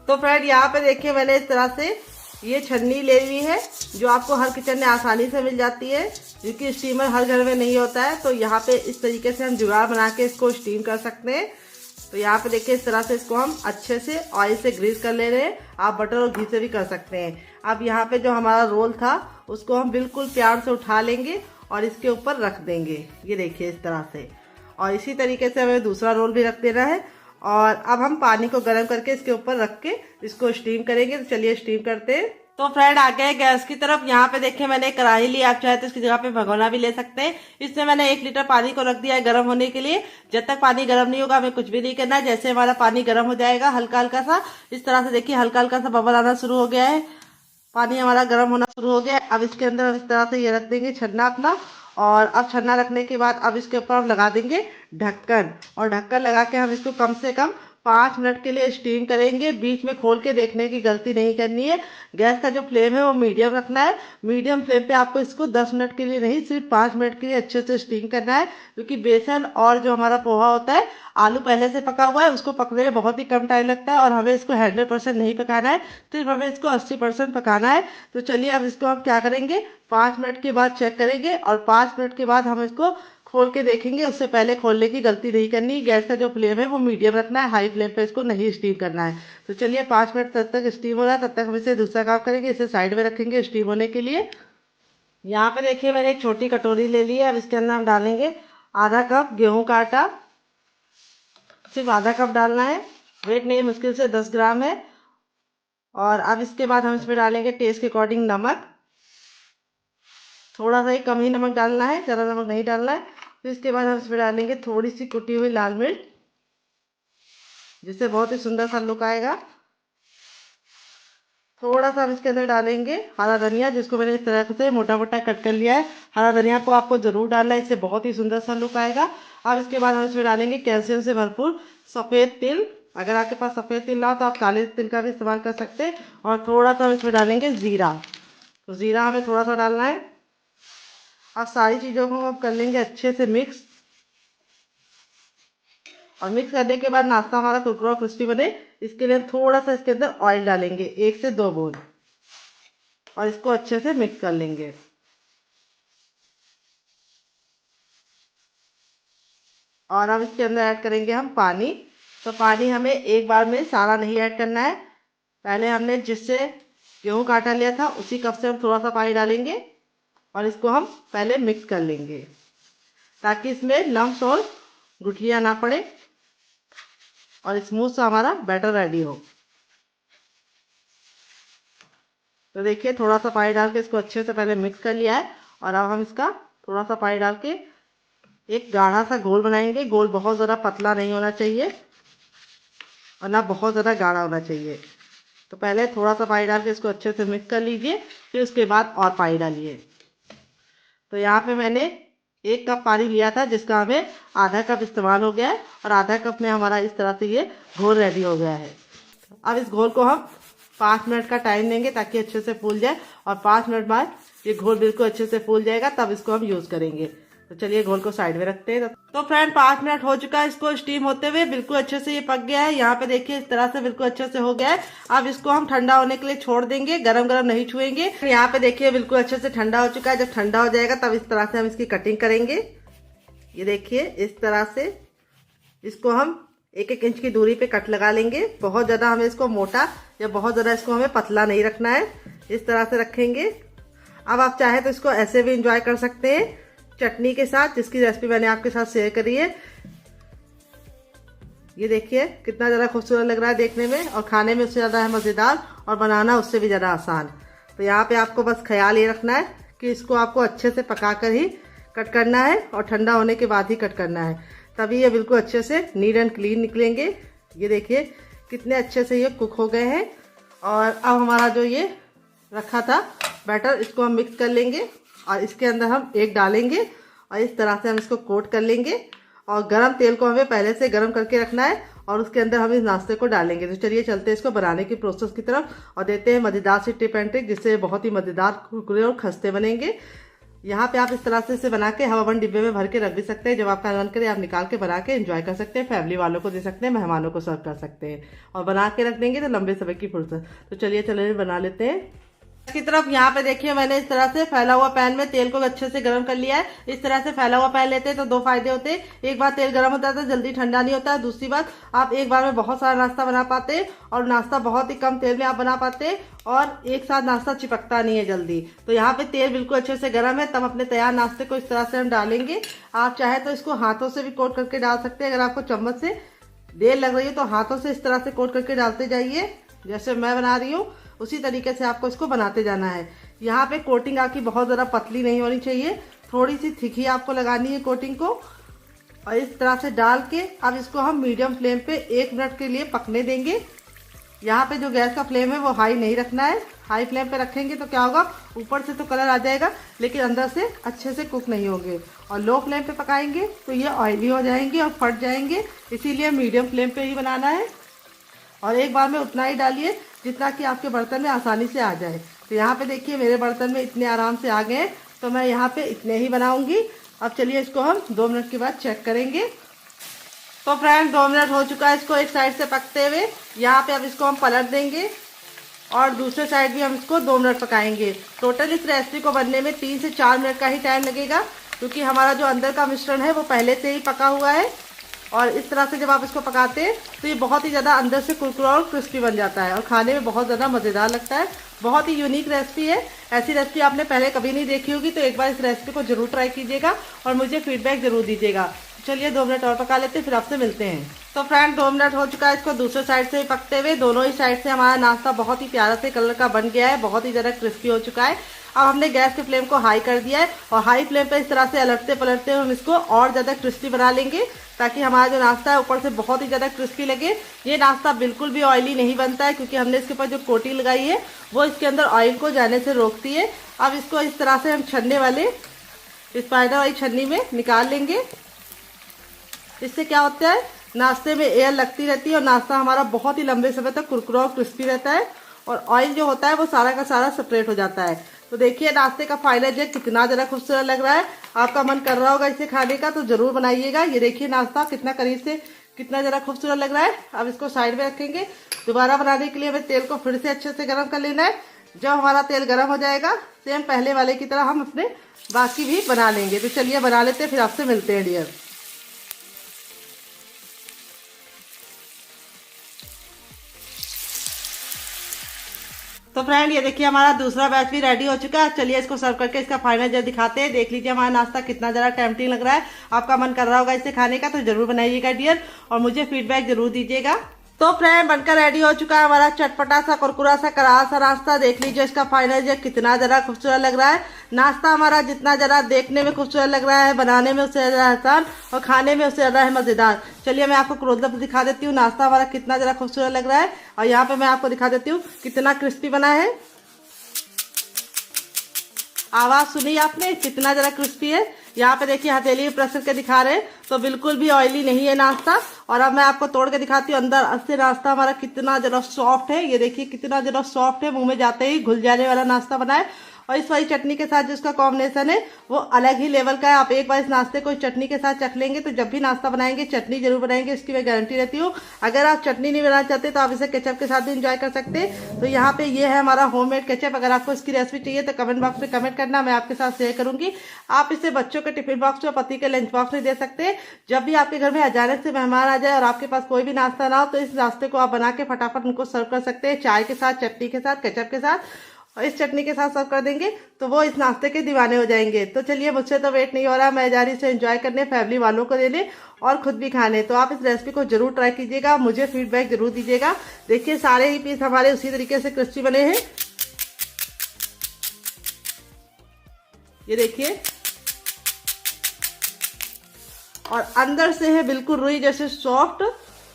तो फ्रेंड यहाँ पे देखिए मैंने इस तरह से ये छन्नी ले ली है, जो आपको हर किचन में आसानी से मिल जाती है, क्योंकि स्टीमर हर घर में नहीं होता है। तो यहाँ पे इस तरीके से हम जुगाड़ बना के इसको स्टीम कर सकते हैं। तो यहाँ पे देखिए इस तरह से इसको हम अच्छे से ऑयल से ग्रीस कर ले रहे हैं। आप बटर और घी से भी कर सकते हैं। अब यहाँ पे जो हमारा रोल था उसको हम बिल्कुल प्यार से उठा लेंगे और इसके ऊपर रख देंगे, ये देखिए इस तरह से। और इसी तरीके से हमें दूसरा रोल भी रख देना है। और अब हम पानी को गर्म करके इसके ऊपर रख के इसको स्टीम करेंगे। तो चलिए स्टीम करते हैं। तो फ्रेंड आ गए गैस की तरफ। यहाँ पे देखिए मैंने कढ़ाई ली, आप चाहे तो इसकी जगह पे भगोना भी ले सकते हैं। इसमें मैंने 1 लीटर पानी को रख दिया है गर्म होने के लिए। जब तक पानी गर्म नहीं होगा हमें कुछ भी नहीं करना है। जैसे हमारा पानी गर्म हो जाएगा हल्का हल्का सा, इस तरह से देखिए हल्का हल्का सा बबल आना शुरू हो गया है, पानी हमारा गर्म होना शुरू हो गया है। अब इसके अंदर इस तरह से ये रख देंगे छन्ना अपना। और अब छन्ना रखने के बाद अब इसके ऊपर हम लगा देंगे ढक्कन, और ढक्कन लगा के हम इसको कम से कम 5 मिनट के लिए स्टीम करेंगे। बीच में खोल के देखने की गलती नहीं करनी है। गैस का जो फ्लेम है वो मीडियम रखना है। मीडियम फ्लेम पे आपको इसको 10 मिनट के लिए नहीं, सिर्फ 5 मिनट के लिए अच्छे से स्टीम करना है, क्योंकि बेसन और जो हमारा पोहा होता है, आलू पहले से पका हुआ है, उसको पकने में बहुत ही कम टाइम लगता है। और हमें इसको 100% नहीं पकाना है, सिर्फ हमें इसको 80% पकाना है। तो चलिए अब इसको हम क्या करेंगे, 5 मिनट के बाद चेक करेंगे और 5 मिनट के बाद हम इसको खोल के देखेंगे। उससे पहले खोलने की गलती नहीं करनी। गैस का जो फ्लेम है वो मीडियम रखना है, हाई फ्लेम पे इसको नहीं स्टीम करना है। तो चलिए 5 मिनट तब तक स्टीम हो रहा है, तब तक हम इसे दूसरा काम करेंगे, इसे साइड में रखेंगे स्टीम होने के लिए। यहाँ पे देखिए मैंने एक छोटी कटोरी ले ली है। अब इसके अंदर हम डालेंगे आधा कप गेहूं का आटा, सिर्फ आधा कप डालना है, वेट नहीं मुश्किल से 10 ग्राम है। और अब इसके बाद हम इसमें डालेंगे टेस्ट के अकॉर्डिंग नमक, थोड़ा सा ही कम ही नमक डालना है, ज़्यादा नमक नहीं डालना है। फिर इसके बाद हम इसमें डालेंगे थोड़ी सी कुटी हुई लाल मिर्च, जिससे बहुत ही सुंदर सा लुक आएगा। थोड़ा सा हम इसके अंदर डालेंगे हरा धनिया, जिसको मैंने इस तरह से मोटा मोटा कट कर लिया है। हरा धनिया को आपको ज़रूर डालना है, इससे बहुत ही सुंदर सा लुक आएगा। अब इसके बाद हम इसमें डालेंगे कैल्शियम से भरपूर सफ़ेद तिल। अगर आपके पास सफ़ेद तिल ना हो तो आप काले तिल का भी इस्तेमाल कर सकते हैं। और थोड़ा सा हम इसमें डालेंगे ज़ीरा, तो ज़ीरा हमें थोड़ा सा डालना है। अब सारी चीज़ों को हम कर लेंगे अच्छे से मिक्स। और मिक्स करने के बाद नाश्ता हमारा कुरकुरा और क्रिस्पी बने, इसके लिए थोड़ा सा इसके अंदर ऑयल डालेंगे, 1 से 2 बूंद, और इसको अच्छे से मिक्स कर लेंगे। और अब इसके अंदर ऐड करेंगे हम पानी। तो पानी हमें एक बार में सारा नहीं ऐड करना है। पहले हमने जिससे गेहूँ का आटा लिया था उसी कप से हम थोड़ा सा पानी डालेंगे और इसको हम पहले मिक्स कर लेंगे, ताकि इसमें लम्स और गुठलियाँ ना पड़े और स्मूथ सा हमारा बैटर रेडी हो। तो देखिए थोड़ा सा पानी डाल के इसको अच्छे से पहले मिक्स कर लिया है। और अब हम इसका थोड़ा सा पानी डाल के एक गाढ़ा सा घोल बनाएंगे। घोल बहुत ज़्यादा पतला नहीं होना चाहिए और ना बहुत ज़्यादा गाढ़ा होना चाहिए। तो पहले थोड़ा सा पानी डाल के इसको अच्छे से मिक्स कर लीजिए, फिर उसके बाद और पानी डालिए। तो यहाँ पे मैंने 1 कप पानी लिया था, जिसका हमें आधा कप इस्तेमाल हो गया है। और आधा कप में हमारा इस तरह से ये घोल रेडी हो गया है। अब इस घोल को हम 5 मिनट का टाइम देंगे ताकि अच्छे से फूल जाए। और 5 मिनट बाद ये घोल बिल्कुल अच्छे से फूल जाएगा, तब इसको हम यूज़ करेंगे। तो चलिए घोल को साइड में रखते हैं। तो फ्रेंड 5 मिनट हो चुका है इसको स्टीम होते हुए, बिल्कुल अच्छे से ये पक गया है। यहाँ पे देखिए इस तरह से बिल्कुल अच्छे से हो गया है। अब इसको हम ठंडा होने के लिए छोड़ देंगे, गरम गरम नहीं छुएंगे। यहाँ पे देखिए बिल्कुल अच्छे से ठंडा हो चुका है। जब ठंडा हो जाएगा तब इस तरह से हम इसकी कटिंग करेंगे। ये देखिए इस तरह से इसको हम 1-1 इंच की दूरी पे कट लगा लेंगे। बहुत ज़्यादा हमें इसको मोटा या बहुत ज़्यादा इसको हमें पतला नहीं रखना है, इस तरह से रखेंगे। अब आप चाहे तो इसको ऐसे भी इंजॉय कर सकते हैं चटनी के साथ, जिसकी रेसिपी मैंने आपके साथ शेयर करी है। ये देखिए कितना ज़्यादा खूबसूरत लग रहा है देखने में, और खाने में उससे ज़्यादा है मज़ेदार, और बनाना उससे भी ज़्यादा आसान। तो यहाँ पे आपको बस ख्याल ये रखना है कि इसको आपको अच्छे से पका कर ही कट करना है और ठंडा होने के बाद ही कट करना है, तभी ये बिल्कुल अच्छे से नीट एंड क्लीन निकलेंगे। ये देखिए कितने अच्छे से ये कुक हो गए हैं। और अब हमारा जो ये रखा था बैटर, इसको हम मिक्स कर लेंगे और इसके अंदर हम एग डालेंगे और इस तरह से हम इसको कोट कर लेंगे। और गरम तेल को हमें पहले से गरम करके रखना है और उसके अंदर हम इस नाश्ते को डालेंगे। तो चलिए चलते हैं इसको बनाने की प्रोसेस की तरफ और देते हैं मज़ेदार सी टिप एंड ट्रिक, जिससे बहुत ही मज़ेदार कुरकुरे और खस्ते बनेंगे। यहाँ पे आप इस तरह से इसे बना के हवा बंद डिब्बे में भर के रख भी सकते हैं। जब आपका मन करे आप निकाल के बना के एंजॉय कर सकते हैं, फैमिली वालों को दे सकते हैं, मेहमानों को सर्व कर सकते हैं और बना के रख देंगे तो लंबे समय की फुर्सत। तो चलिए चलिए बना लेते हैं। की तरफ यहाँ पे देखिए मैंने इस तरह से फैला हुआ पैन में तेल को अच्छे से गर्म कर लिया है। इस तरह से फैला हुआ पैन लेते हैं तो दो फायदे होते हैं। एक बार तेल गर्म होता है तो जल्दी ठंडा नहीं होता है। दूसरी बात, आप एक बार में बहुत सारा नाश्ता बना पाते हैं और नाश्ता बहुत ही कम तेल में आप बना पाते हैं और एक साथ नाश्ता चिपकता नहीं है जल्दी। तो यहाँ पे तेल बिल्कुल अच्छे से गर्म है, तब अपने तैयार नाश्ते को इस तरह से हम डालेंगे। आप चाहे तो इसको हाथों से भी कोट करके डाल सकते हैं। अगर आपको चम्मच से देर लग रही है तो हाथों से इस तरह से कोट करके डालते जाइए, जैसे मैं बना रही हूँ उसी तरीके से आपको इसको बनाते जाना है। यहाँ पे कोटिंग आपकी बहुत ज़्यादा पतली नहीं होनी चाहिए, थोड़ी सी थिक ही आपको लगानी है कोटिंग को। और इस तरह से डाल के अब इसको हम मीडियम फ्लेम पे 1 मिनट के लिए पकने देंगे। यहाँ पे जो गैस का फ्लेम है वो हाई नहीं रखना है। हाई फ्लेम पे रखेंगे तो क्या होगा, ऊपर से तो कलर आ जाएगा लेकिन अंदर से अच्छे से कुक नहीं होंगे। और लो फ्लेम पे पकाएंगे तो ये ऑयली हो जाएंगे और फट जाएंगे, इसीलिए मीडियम फ्लेम पे ही बनाना है। और एक बार में उतना ही डालिए जितना कि आपके बर्तन में आसानी से आ जाए। तो यहाँ पे देखिए मेरे बर्तन में इतने आराम से आ गए, तो मैं यहाँ पे इतने ही बनाऊंगी। अब चलिए इसको हम 2 मिनट के बाद चेक करेंगे। तो फ्रेंड 2 मिनट हो चुका है इसको एक साइड से पकते हुए। यहाँ पे अब इसको हम पलट देंगे और दूसरे साइड भी हम इसको 2 मिनट पकाएंगे। टोटल इस रेसिपी को बनने में 3 से 4 मिनट का ही टाइम लगेगा, क्योंकि हमारा जो अंदर का मिश्रण है वो पहले से ही पका हुआ है। और इस तरह से जब आप इसको पकाते हैं तो ये बहुत ही ज़्यादा अंदर से कुरकुरा और क्रिस्पी बन जाता है और खाने में बहुत ज़्यादा मज़ेदार लगता है। बहुत ही यूनिक रेसिपी है। ऐसी रेसिपी आपने पहले कभी नहीं देखी होगी, तो एक बार इस रेसिपी को जरूर ट्राई कीजिएगा और मुझे फीडबैक जरूर दीजिएगा। चलिए 2 मिनट और पका लेते हैं, फिर आपसे मिलते हैं। तो फ्रेंड 2 मिनट हो चुका है इसको दूसरे साइड से भी पकते हुए। दोनों ही साइड से हमारा नाश्ता बहुत ही प्यारा से कलर का बन गया है, बहुत ही ज़्यादा क्रिस्पी हो चुका है। अब हमने गैस के फ्लेम को हाई कर दिया है और हाई फ्लेम पे इस तरह से अलटते पलटते हम इसको और ज़्यादा क्रिस्पी बना लेंगे, ताकि हमारा जो नाश्ता है ऊपर से बहुत ही ज़्यादा क्रिस्पी लगे। ये नाश्ता बिल्कुल भी ऑयली नहीं बनता है, क्योंकि हमने इसके ऊपर जो कोटिंग लगाई है वो इसके अंदर ऑयल को जाने से रोकती है। अब इसको इस तरह से हम छन्ने वाले स्पाइडर वाली छन्नी में निकाल लेंगे। इससे क्या होता है, नाश्ते में एयर लगती रहती है और नाश्ता हमारा बहुत ही लंबे समय तक कुरकुरा और क्रिस्पी रहता है और ऑयल जो होता है वो सारा का सारा सेपरेट हो जाता है। तो देखिए नाश्ते का फाइनल जो कितना ज़रा खूबसूरत लग रहा है। आपका मन कर रहा होगा इसे खाने का तो जरूर बनाइएगा। ये देखिए नाश्ता कितना करीब से कितना ज़रा खूबसूरत लग रहा है। अब इसको साइड में रखेंगे। दोबारा बनाने के लिए हमें तेल को फिर से अच्छे से गर्म कर लेना है। जब हमारा तेल गर्म हो जाएगा सेम पहले वाले की तरह हम अपने बाकी भी बना लेंगे। तो चलिए बना लेते हैं, फिर आपसे मिलते हैं डियर। तो फ्रेंड ये देखिए हमारा दूसरा बैच भी रेडी हो चुका है। चलिए इसको सर्व करके इसका फाइनल जब दिखाते हैं। देख लीजिए हमारा नाश्ता कितना ज़रा टेम्पटिंग लग रहा है। आपका मन कर रहा होगा इसे खाने का तो जरूर बनाइएगा डियर और मुझे फीडबैक जरूर दीजिएगा। तो फ्रेंड बनकर रेडी हो चुका है हमारा चटपटा सा कुरकुरा सा करारा सा नाश्ता। देख लीजिए इसका फाइनल जो कितना ज़रा खूबसूरत लग रहा है। नाश्ता हमारा जितना ज़रा देखने में खूबसूरत लग रहा है, बनाने में उससे ज़्यादा आसान और खाने में उससे ज़्यादा है मज़ेदार। चलिए मैं आपको क्लोजअप दिखा देती हूँ नाश्ता हमारा कितना ज़रा खूबसूरत लग रहा है। और यहाँ पे मैं आपको दिखा देती हूँ कितना क्रिस्पी बना है। आवाज़ सुनी आपने कितना ज़रा क्रिस्पी है। यहाँ पे देखिए हथेली प्रेस करके दिखा रहे हैं तो बिल्कुल भी ऑयली नहीं है नाश्ता। और अब मैं आपको तोड़ के दिखाती हूँ अंदर से नाश्ता हमारा कितना ज़रा सॉफ्ट है। ये देखिए कितना ज़रा सॉफ्ट है, मुंह में जाते ही घुल जाने वाला नाश्ता बना है। और इस वाली चटनी के साथ जो इसका कॉम्बिनेशन है वो अलग ही लेवल का है। आप एक बार इस नाश्ते को चटनी के साथ चख लेंगे तो जब भी नाश्ता बनाएंगे चटनी जरूर बनाएंगे, इसकी मैं गारंटी रहती हूँ। अगर आप चटनी नहीं बनाना चाहते तो आप इसे केचप के साथ भी इंजॉय कर सकते हैं। तो यहाँ पे ये है हमारा होममेड केचप। अगर आपको इसकी रेसिपी चाहिए तो कमेंट बॉक्स में कमेंट करना, मैं आपके साथ शेयर करूंगी। आप इसे बच्चों के टिफिन बॉक्स में, पति के लंच बॉक्स में दे सकते हैं। जब भी आपके घर में अचानक से मेहमान आ जाए और आपके पास कोई भी नाश्ता ना हो तो इस नाश्ते को आप बना के फटाफट उनको सर्व कर सकते हैं, चाय के साथ, चटनी के साथ, केचप के साथ। और इस चटनी के साथ सर्व कर देंगे तो वो इस नाश्ते के दीवाने हो जाएंगे। तो चलिए मुझसे तो वेट नहीं हो रहा, मैं जा रही से एंजॉय करने, फैमिली वालों को देने और खुद भी खाने। तो आप इस रेसिपी को जरूर ट्राई कीजिएगा, मुझे फीडबैक जरूर दीजिएगा। देखिए सारे ही पीस हमारे उसी तरीके से क्रिस्पी बने हैं। ये देखिए और अंदर से है बिल्कुल रुई जैसे सॉफ्ट।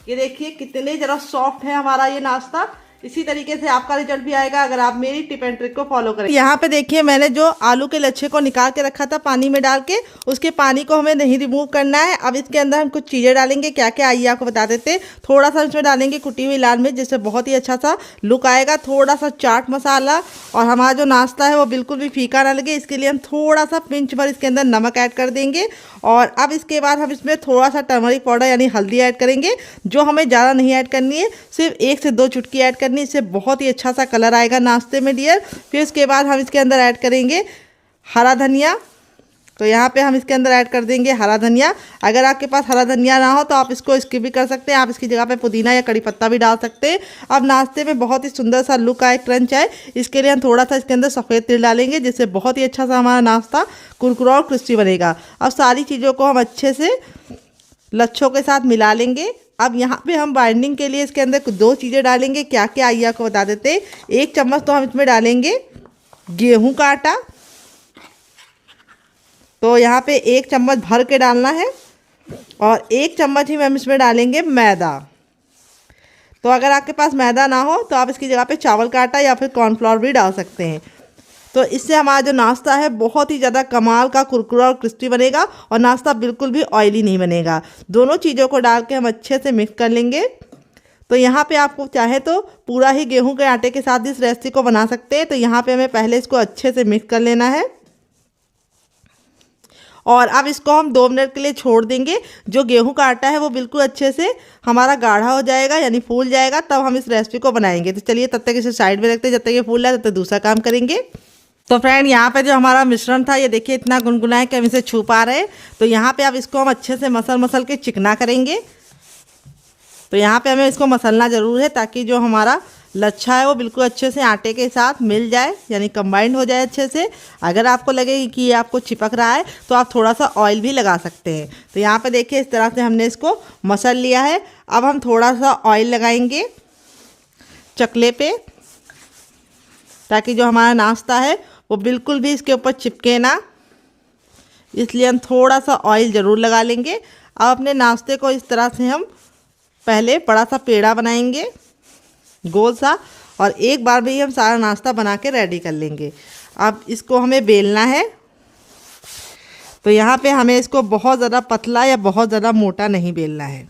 ये देखिए कितने जरा सॉफ्ट है हमारा ये नाश्ता। इसी तरीके से आपका रिजल्ट भी आएगा अगर आप मेरी टिप एंड ट्रिक को फॉलो करें। यहाँ पे देखिए मैंने जो आलू के लच्छे को निकाल के रखा था पानी में डाल के, उसके पानी को हमें नहीं रिमूव करना है। अब इसके अंदर हम कुछ चीज़ें डालेंगे, क्या क्या आइए आपको बता देते हैं। थोड़ा सा इसमें डालेंगे कुटी हुई लाल मिर्च, जिससे बहुत ही अच्छा सा लुक आएगा। थोड़ा सा चाट मसाला, और हमारा जो नाश्ता है वो बिल्कुल भी फीका ना लगे, इसके लिए हम थोड़ा सा पिंच भर इसके अंदर नमक ऐड कर देंगे। और अब इसके बाद हम इसमें थोड़ा सा टर्मरिक पाउडर यानी हल्दी ऐड करेंगे, जो हमें ज़्यादा नहीं ऐड करनी है, सिर्फ 1 से 2 चुटकी ऐड करनी है। इससे बहुत ही अच्छा सा कलर आएगा नाश्ते में डियर। फिर उसके बाद हम इसके अंदर ऐड करेंगे हरा धनिया। तो यहाँ पे हम इसके अंदर ऐड कर देंगे हरा धनिया। अगर आपके पास हरा धनिया ना हो तो आप इसको स्किप भी कर सकते हैं, आप इसकी जगह पे पुदीना या कड़ी पत्ता भी डाल सकते हैं। अब नाश्ते में बहुत ही सुंदर सा लुक आए, क्रंच आए, इसके लिए हम थोड़ा सा इसके अंदर सफ़ेद तिल डालेंगे, जिससे बहुत ही अच्छा सा हमारा नाश्ता कुरकुरा और क्रिस्पी बनेगा। अब सारी चीज़ों को हम अच्छे से लच्छों के साथ मिला लेंगे। अब यहाँ पे हम बाइंडिंग के लिए इसके अंदर 2 चीज़ें डालेंगे, क्या क्या आइए आपको बता देते हैं। 1 चम्मच तो हम इसमें डालेंगे गेहूं का आटा, तो यहाँ पे 1 चम्मच भर के डालना है, और 1 चम्मच ही हम इसमें डालेंगे मैदा। तो अगर आपके पास मैदा ना हो तो आप इसकी जगह पे चावल का आटा या फिर कॉर्नफ्लोर भी डाल सकते हैं। तो इससे हमारा जो नाश्ता है बहुत ही ज़्यादा कमाल का कुरकुरा और क्रिस्पी बनेगा, और नाश्ता बिल्कुल भी ऑयली नहीं बनेगा। दोनों चीज़ों को डाल के हम अच्छे से मिक्स कर लेंगे। तो यहाँ पे आपको चाहे तो पूरा ही गेहूं के आटे के साथ इस रेसिपी को बना सकते हैं। तो यहाँ पे हमें पहले इसको अच्छे से मिक्स कर लेना है, और अब इसको हम 2 मिनट के लिए छोड़ देंगे। जो गेहूं का आटा है वो बिल्कुल अच्छे से हमारा गाढ़ा हो जाएगा, यानी फूल जाएगा, तब हम इस रेसिपी को बनाएंगे। तो चलिए तब तक इसे साइड में रखते हैं, जब तक ये फूल जाए तब तक दूसरा काम करेंगे। तो फ्रेंड यहाँ पे जो हमारा मिश्रण था ये देखिए इतना गुनगुना है कि हम इसे छू पा रहे हैं। तो यहाँ पे अब इसको हम अच्छे से मसल के चिकना करेंगे। तो यहाँ पे हमें इसको मसलना ज़रूर है, ताकि जो हमारा लच्छा है वो बिल्कुल अच्छे से आटे के साथ मिल जाए, यानी कंबाइंड हो जाए अच्छे से। अगर आपको लगे कि ये आपको चिपक रहा है तो आप थोड़ा सा ऑयल भी लगा सकते हैं। तो यहाँ पे देखिए इस तरह से हमने इसको मसल लिया है। अब हम थोड़ा सा ऑयल लगाएंगे चकले पे, ताकि जो हमारा नाश्ता है वो बिल्कुल भी इसके ऊपर चिपके ना, इसलिए हम थोड़ा सा ऑयल ज़रूर लगा लेंगे। अब अपने नाश्ते को इस तरह से हम पहले बड़ा सा पेड़ा बनाएंगे गोल सा, और एक बार में ही हम सारा नाश्ता बना के रेडी कर लेंगे। अब इसको हमें बेलना है। तो यहाँ पे हमें इसको बहुत ज़्यादा पतला या बहुत ज़्यादा मोटा नहीं बेलना है।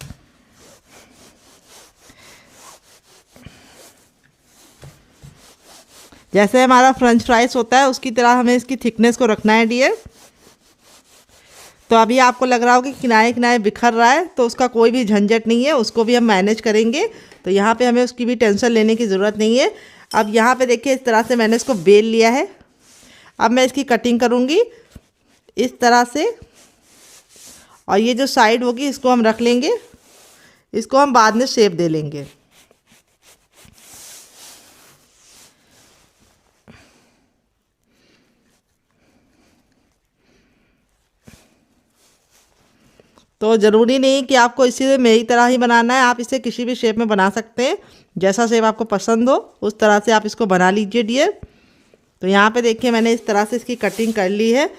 जैसे हमारा फ्रेंच फ्राइज होता है उसकी तरह हमें इसकी थिकनेस को रखना है डियर। तो अभी आपको लग रहा होगा कि किनारे किनारे बिखर रहा है, तो उसका कोई भी झंझट नहीं है, उसको भी हम मैनेज करेंगे। तो यहाँ पे हमें उसकी भी टेंशन लेने की ज़रूरत नहीं है। अब यहाँ पे देखिए इस तरह से मैंने इसको बेल लिया है। अब मैं इसकी कटिंग करूँगी इस तरह से, और ये जो साइड होगी इसको हम रख लेंगे, इसको हम बाद में शेप दे लेंगे। तो ज़रूरी नहीं कि आपको इसी से मेरी तरह ही बनाना है, आप इसे किसी भी शेप में बना सकते हैं, जैसा शेप आपको पसंद हो उस तरह से आप इसको बना लीजिए डियर। तो यहाँ पे देखिए मैंने इस तरह से इसकी कटिंग कर ली है,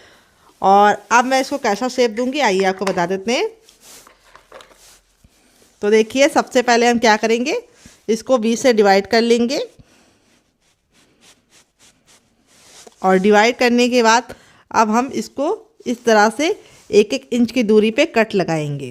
और अब मैं इसको कैसा शेप दूंगी आइए आपको बता देते हैं। तो देखिए सबसे पहले हम क्या करेंगे, इसको 20 से डिवाइड कर लेंगे, और डिवाइड करने के बाद अब हम इसको इस तरह से 1-1 इंच की दूरी पे कट लगाएंगे।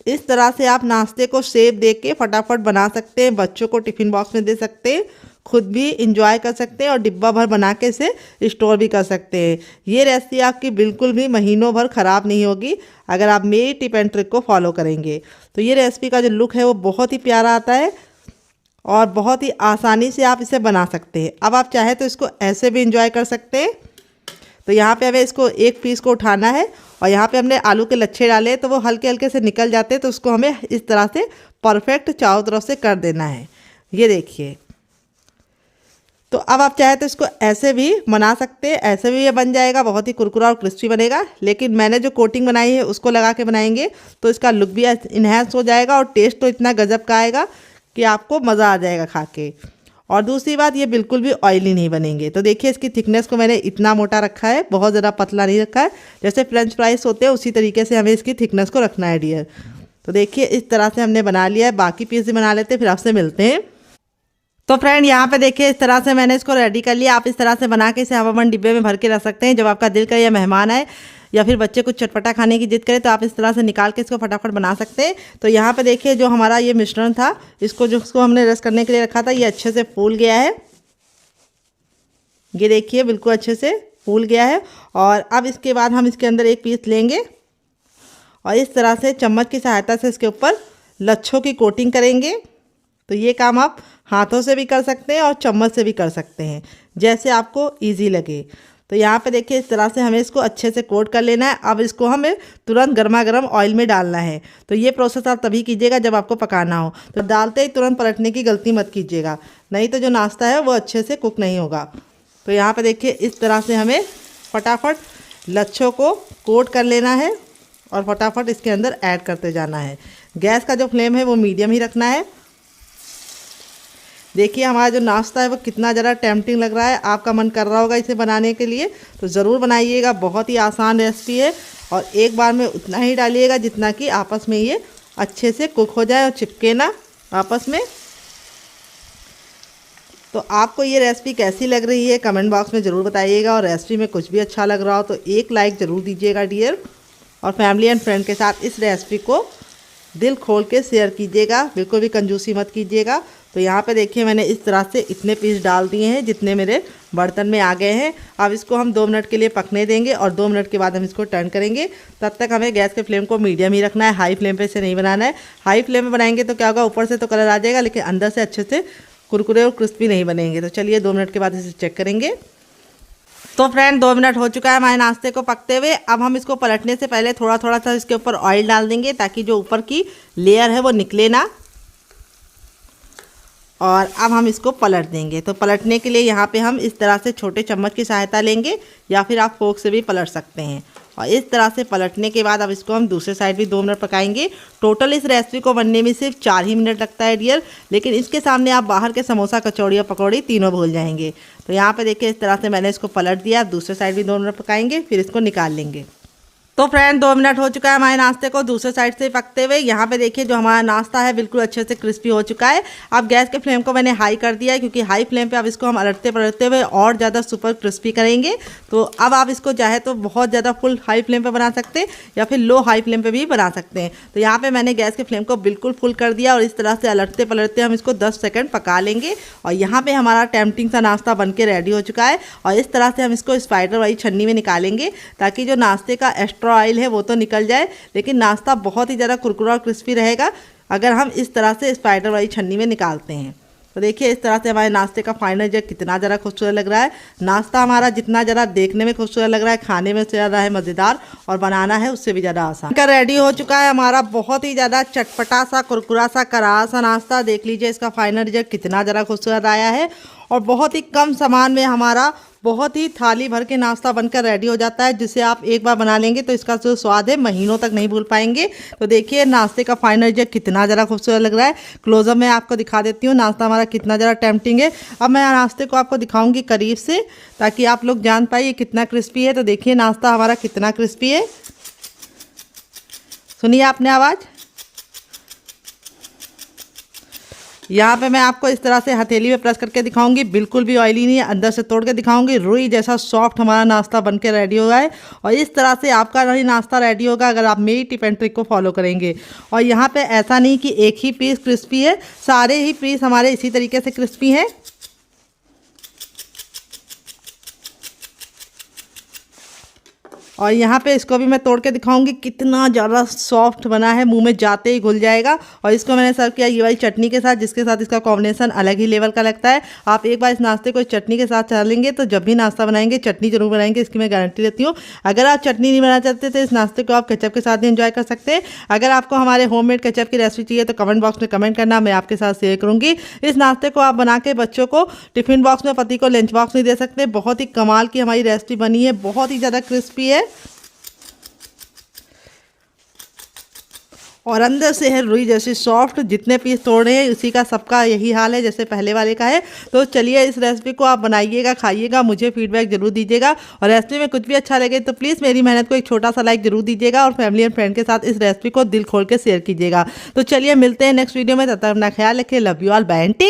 इस तरह से आप नाश्ते को शेप दे के फटाफट बना सकते हैं, बच्चों को टिफ़िन बॉक्स में दे सकते हैं, खुद भी इंजॉय कर सकते हैं, और डिब्बा भर बना के इसे स्टोर भी कर सकते हैं। ये रेसिपी आपकी बिल्कुल भी महीनों भर ख़राब नहीं होगी अगर आप मेरी टिप एंड ट्रिक को फॉलो करेंगे। तो ये रेसिपी का जो लुक है वो बहुत ही प्यारा आता है, और बहुत ही आसानी से आप इसे बना सकते हैं। अब आप चाहे तो इसको ऐसे भी इंजॉय कर सकते हैं। तो यहाँ पे हमें इसको एक पीस को उठाना है, और यहाँ पे हमने आलू के लच्छे डाले तो वो हल्के हल्के से निकल जाते हैं, तो उसको हमें इस तरह से परफेक्ट चारों तरफ से कर देना है। ये देखिए, तो अब आप चाहे तो इसको ऐसे भी बना सकते हैं, ऐसे भी ये बन जाएगा, बहुत ही कुरकुरा और क्रिस्पी बनेगा। लेकिन मैंने जो कोटिंग बनाई है उसको लगा के बनाएंगे तो इसका लुक भी इन्हेंस हो जाएगा, और टेस्ट तो इतना गजब का आएगा कि आपको मज़ा आ जाएगा खा के। और दूसरी बात, ये बिल्कुल भी ऑयली नहीं बनेंगे। तो देखिए इसकी थिकनेस को मैंने इतना मोटा रखा है, बहुत ज़्यादा पतला नहीं रखा है। जैसे फ्रेंच फ्राइज होते हैं उसी तरीके से हमें इसकी थिकनेस को रखना है डियर। तो देखिए इस तरह से हमने बना लिया है। बाकी पीस भी बना लेते हैं, फिर आपसे मिलते हैं। तो फ्रेंड यहाँ पे देखिए इस तरह से मैंने इसको रेडी कर लिया। आप इस तरह से बना के इसे हवाबंद डिब्बे में भर के रख सकते हैं। जब आपका दिल करे या मेहमान आए या फिर बच्चे कुछ चटपटा खाने की जिद करे तो आप इस तरह से निकाल के इसको फटाफट बना सकते हैं। तो यहाँ पे देखिए जो हमारा ये मिश्रण था, इसको हमने रस करने के लिए रखा था, ये अच्छे से फूल गया है। ये देखिए बिल्कुल अच्छे से फूल गया है। और अब इसके बाद हम इसके अंदर एक पीस लेंगे और इस तरह से चम्मच की सहायता से इसके ऊपर लच्छों की कोटिंग करेंगे। तो ये काम आप हाथों से भी कर सकते हैं और चम्मच से भी कर सकते हैं, जैसे आपको इजी लगे। तो यहाँ पे देखिए इस तरह से हमें इसको अच्छे से कोट कर लेना है। अब इसको हमें तुरंत गर्मा गर्म ऑयल में डालना है। तो ये प्रोसेस आप तभी कीजिएगा जब आपको पकाना हो। तो डालते ही तुरंत पलटने की गलती मत कीजिएगा, नहीं तो जो नाश्ता है वो अच्छे से कुक नहीं होगा। तो यहाँ पे देखिए इस तरह से हमें फटाफट लच्छों को कोट कर लेना है और फटाफट इसके अंदर ऐड करते जाना है। गैस का जो फ्लेम है वो मीडियम ही रखना है। देखिए हमारा जो नाश्ता है वो कितना ज़्यादा टेम्पटिंग लग रहा है। आपका मन कर रहा होगा इसे बनाने के लिए, तो ज़रूर बनाइएगा। बहुत ही आसान रेसिपी है और एक बार में उतना ही डालिएगा जितना कि आपस में ये अच्छे से कुक हो जाए और चिपके ना आपस में। तो आपको ये रेसिपी कैसी लग रही है कमेंट बॉक्स में ज़रूर बताइएगा। और रेसिपी में कुछ भी अच्छा लग रहा हो तो एक लाइक ज़रूर दीजिएगा डियर। और फैमिली एंड फ्रेंड के साथ इस रेसिपी को दिल खोल के शेयर कीजिएगा, बिल्कुल भी कंजूसी मत कीजिएगा। तो यहाँ पे देखिए मैंने इस तरह से इतने पीस डाल दिए हैं जितने मेरे बर्तन में आ गए हैं। अब इसको हम 2 मिनट के लिए पकने देंगे और 2 मिनट के बाद हम इसको टर्न करेंगे। तब तक हमें गैस के फ्लेम को मीडियम ही रखना है, हाई फ्लेम पे इसे नहीं बनाना है। हाई फ्लेम में बनाएंगे तो क्या होगा, ऊपर से तो कलर आ जाएगा लेकिन अंदर से अच्छे से कुरकुरे और क्रिस्पी नहीं बनेंगे। तो चलिए 2 मिनट के बाद इसे चेक करेंगे। तो फ्रेंड 2 मिनट हो चुका है हमारे नाश्ते को पकते हुए। अब हम इसको पलटने से पहले थोड़ा थोड़ा सा इसके ऊपर ऑयल डाल देंगे ताकि जो ऊपर की लेयर है वो निकले ना। और अब हम इसको पलट देंगे। तो पलटने के लिए यहाँ पे हम इस तरह से छोटे चम्मच की सहायता लेंगे या फिर आप फोर्क से भी पलट सकते हैं। और इस तरह से पलटने के बाद अब इसको हम दूसरे साइड भी 2 मिनट पकाएंगे। टोटल इस रेसिपी को बनने में सिर्फ 4 ही मिनट लगता है डियर, लेकिन इसके सामने आप बाहर के समोसा, कचौड़ी और पकौड़ी तीनों भूल जाएंगे। तो यहाँ पे देखिए इस तरह से मैंने इसको पलट दिया। दूसरे साइड भी 2 मिनट पकाएंगे, फिर इसको निकाल लेंगे। तो फ्रेंड 2 मिनट हो चुका है हमारे नाश्ते को दूसरे साइड से पकते हुए। यहाँ पे देखिए जो हमारा नाश्ता है बिल्कुल अच्छे से क्रिस्पी हो चुका है। अब गैस के फ्लेम को मैंने हाई कर दिया है क्योंकि हाई फ्लेम पे अब इसको हम अलटते पलटते हुए और ज़्यादा सुपर क्रिस्पी करेंगे। तो अब आप इसको चाहे तो बहुत ज़्यादा फुल हाई फ्लेम पे बना सकते हैं या फिर लो हाई फ्लेम पे भी बना सकते हैं। तो यहाँ पर मैंने गैस के फ्लेम को बिल्कुल फुल कर दिया और इस तरह से अलटते पलटते हम इसको 10 सेकेंड पका लेंगे। और यहाँ पर हमारा टेम्पटिंग सा नाश्ता बन के रेडी हो चुका है। और इस तरह से हम इसको स्पाइडर वाली छन्नी में निकालेंगे ताकि जो नाश्ते का एक्स्ट्रा ऑयल है वो तो निकल जाए, लेकिन नाश्ता बहुत ही ज़्यादा कुरकुरा और क्रिस्पी रहेगा अगर हम इस तरह से स्पाइडर वाली छन्नी में निकालते हैं। तो देखिए इस तरह से हमारे नाश्ते का फाइनल जग कितना ज़्यादा खूबसूरत लग रहा है। नाश्ता हमारा जितना ज़्यादा देखने में खूबसूरत लग रहा है, खाने में से ज़्यादा है मज़ेदार और बनाना है उससे भी ज़्यादा आसान। का रेडी हो चुका है हमारा बहुत ही ज़्यादा चटपटा सा, कुरकुरा सा, करारा सा नाश्ता। देख लीजिए इसका फाइनल जग कितना ज़्यादा खूबसूरत आया है और बहुत ही कम सामान में हमारा बहुत ही थाली भर के नाश्ता बनकर रेडी हो जाता है, जिसे आप एक बार बना लेंगे तो इसका जो स्वाद है महीनों तक नहीं भूल पाएंगे। तो देखिए नाश्ते का फाइनल जग कितना ज़्यादा खूबसूरत लग रहा है। क्लोजअप में आपको दिखा देती हूँ नाश्ता हमारा कितना ज़्यादा टेम्पटिंग है। अब मैं नाश्ते को आपको दिखाऊंगी करीब से ताकि आप लोग जान पाइए कितना क्रिस्पी है। तो देखिए नाश्ता हमारा कितना क्रिस्पी है, सुनिए आपने आवाज़। यहाँ पे मैं आपको इस तरह से हथेली में प्रेस करके दिखाऊंगी, बिल्कुल भी ऑयली नहीं है। अंदर से तोड़ के दिखाऊंगी, रुई जैसा सॉफ्ट हमारा नाश्ता बन के रेडी होगा है। और इस तरह से आपका नहीं नाश्ता रेडी होगा अगर आप मेरी टिप एंड ट्रिक को फॉलो करेंगे। और यहाँ पे ऐसा नहीं कि एक ही पीस क्रिस्पी है, सारे ही पीस हमारे इसी तरीके से क्रिस्पी हैं। और यहाँ पे इसको भी मैं तोड़ के दिखाऊंगी कितना ज़्यादा सॉफ्ट बना है, मुंह में जाते ही घुल जाएगा। और इसको मैंने सर्व किया ये वाली चटनी के साथ, जिसके साथ इसका कॉम्बिनेशन अलग ही लेवल का लगता है। आप एक बार इस नाश्ते को इस चटनी के साथ चलेंगे तो जब भी नाश्ता बनाएंगे चटनी जरूर बनाएंगे, इसकी मैं गारंटी देती हूँ। अगर आप चटनी नहीं बनाना चाहते तो इस नाश्ते को आप केचप के साथ भी एंजॉय कर सकते हैं। अगर आपको हमारे होममेड केचप की रेसिपी चाहिए तो कमेंट बॉक्स में कमेंट करना, मैं आपके साथ शेयर करूँगी। इस नाश्ते को आप बना के बच्चों को टिफिन बॉक्स में, पति को लंच बॉक्स में दे सकते हैं। बहुत ही कमाल की हमारी रेसिपी बनी है, बहुत ही ज़्यादा क्रिस्पी है। और अंदर से है रुई जैसी सॉफ्ट। जितने पीस तोड़ रहे हैं उसी का सबका यही हाल है जैसे पहले वाले का है। तो चलिए इस रेसिपी को आप बनाइएगा, खाइएगा, मुझे फीडबैक जरूर दीजिएगा। और रेसिपी में कुछ भी अच्छा लगे तो प्लीज़ मेरी मेहनत को एक छोटा सा लाइक जरूर दीजिएगा और फैमिली एंड फ्रेंड के साथ इस रेसिपी को दिल खोल के शेयर कीजिएगा। तो चलिए मिलते हैं नेक्स्ट वीडियो में, तब तक अपना ख्याल रखिए। Love you all, bye and take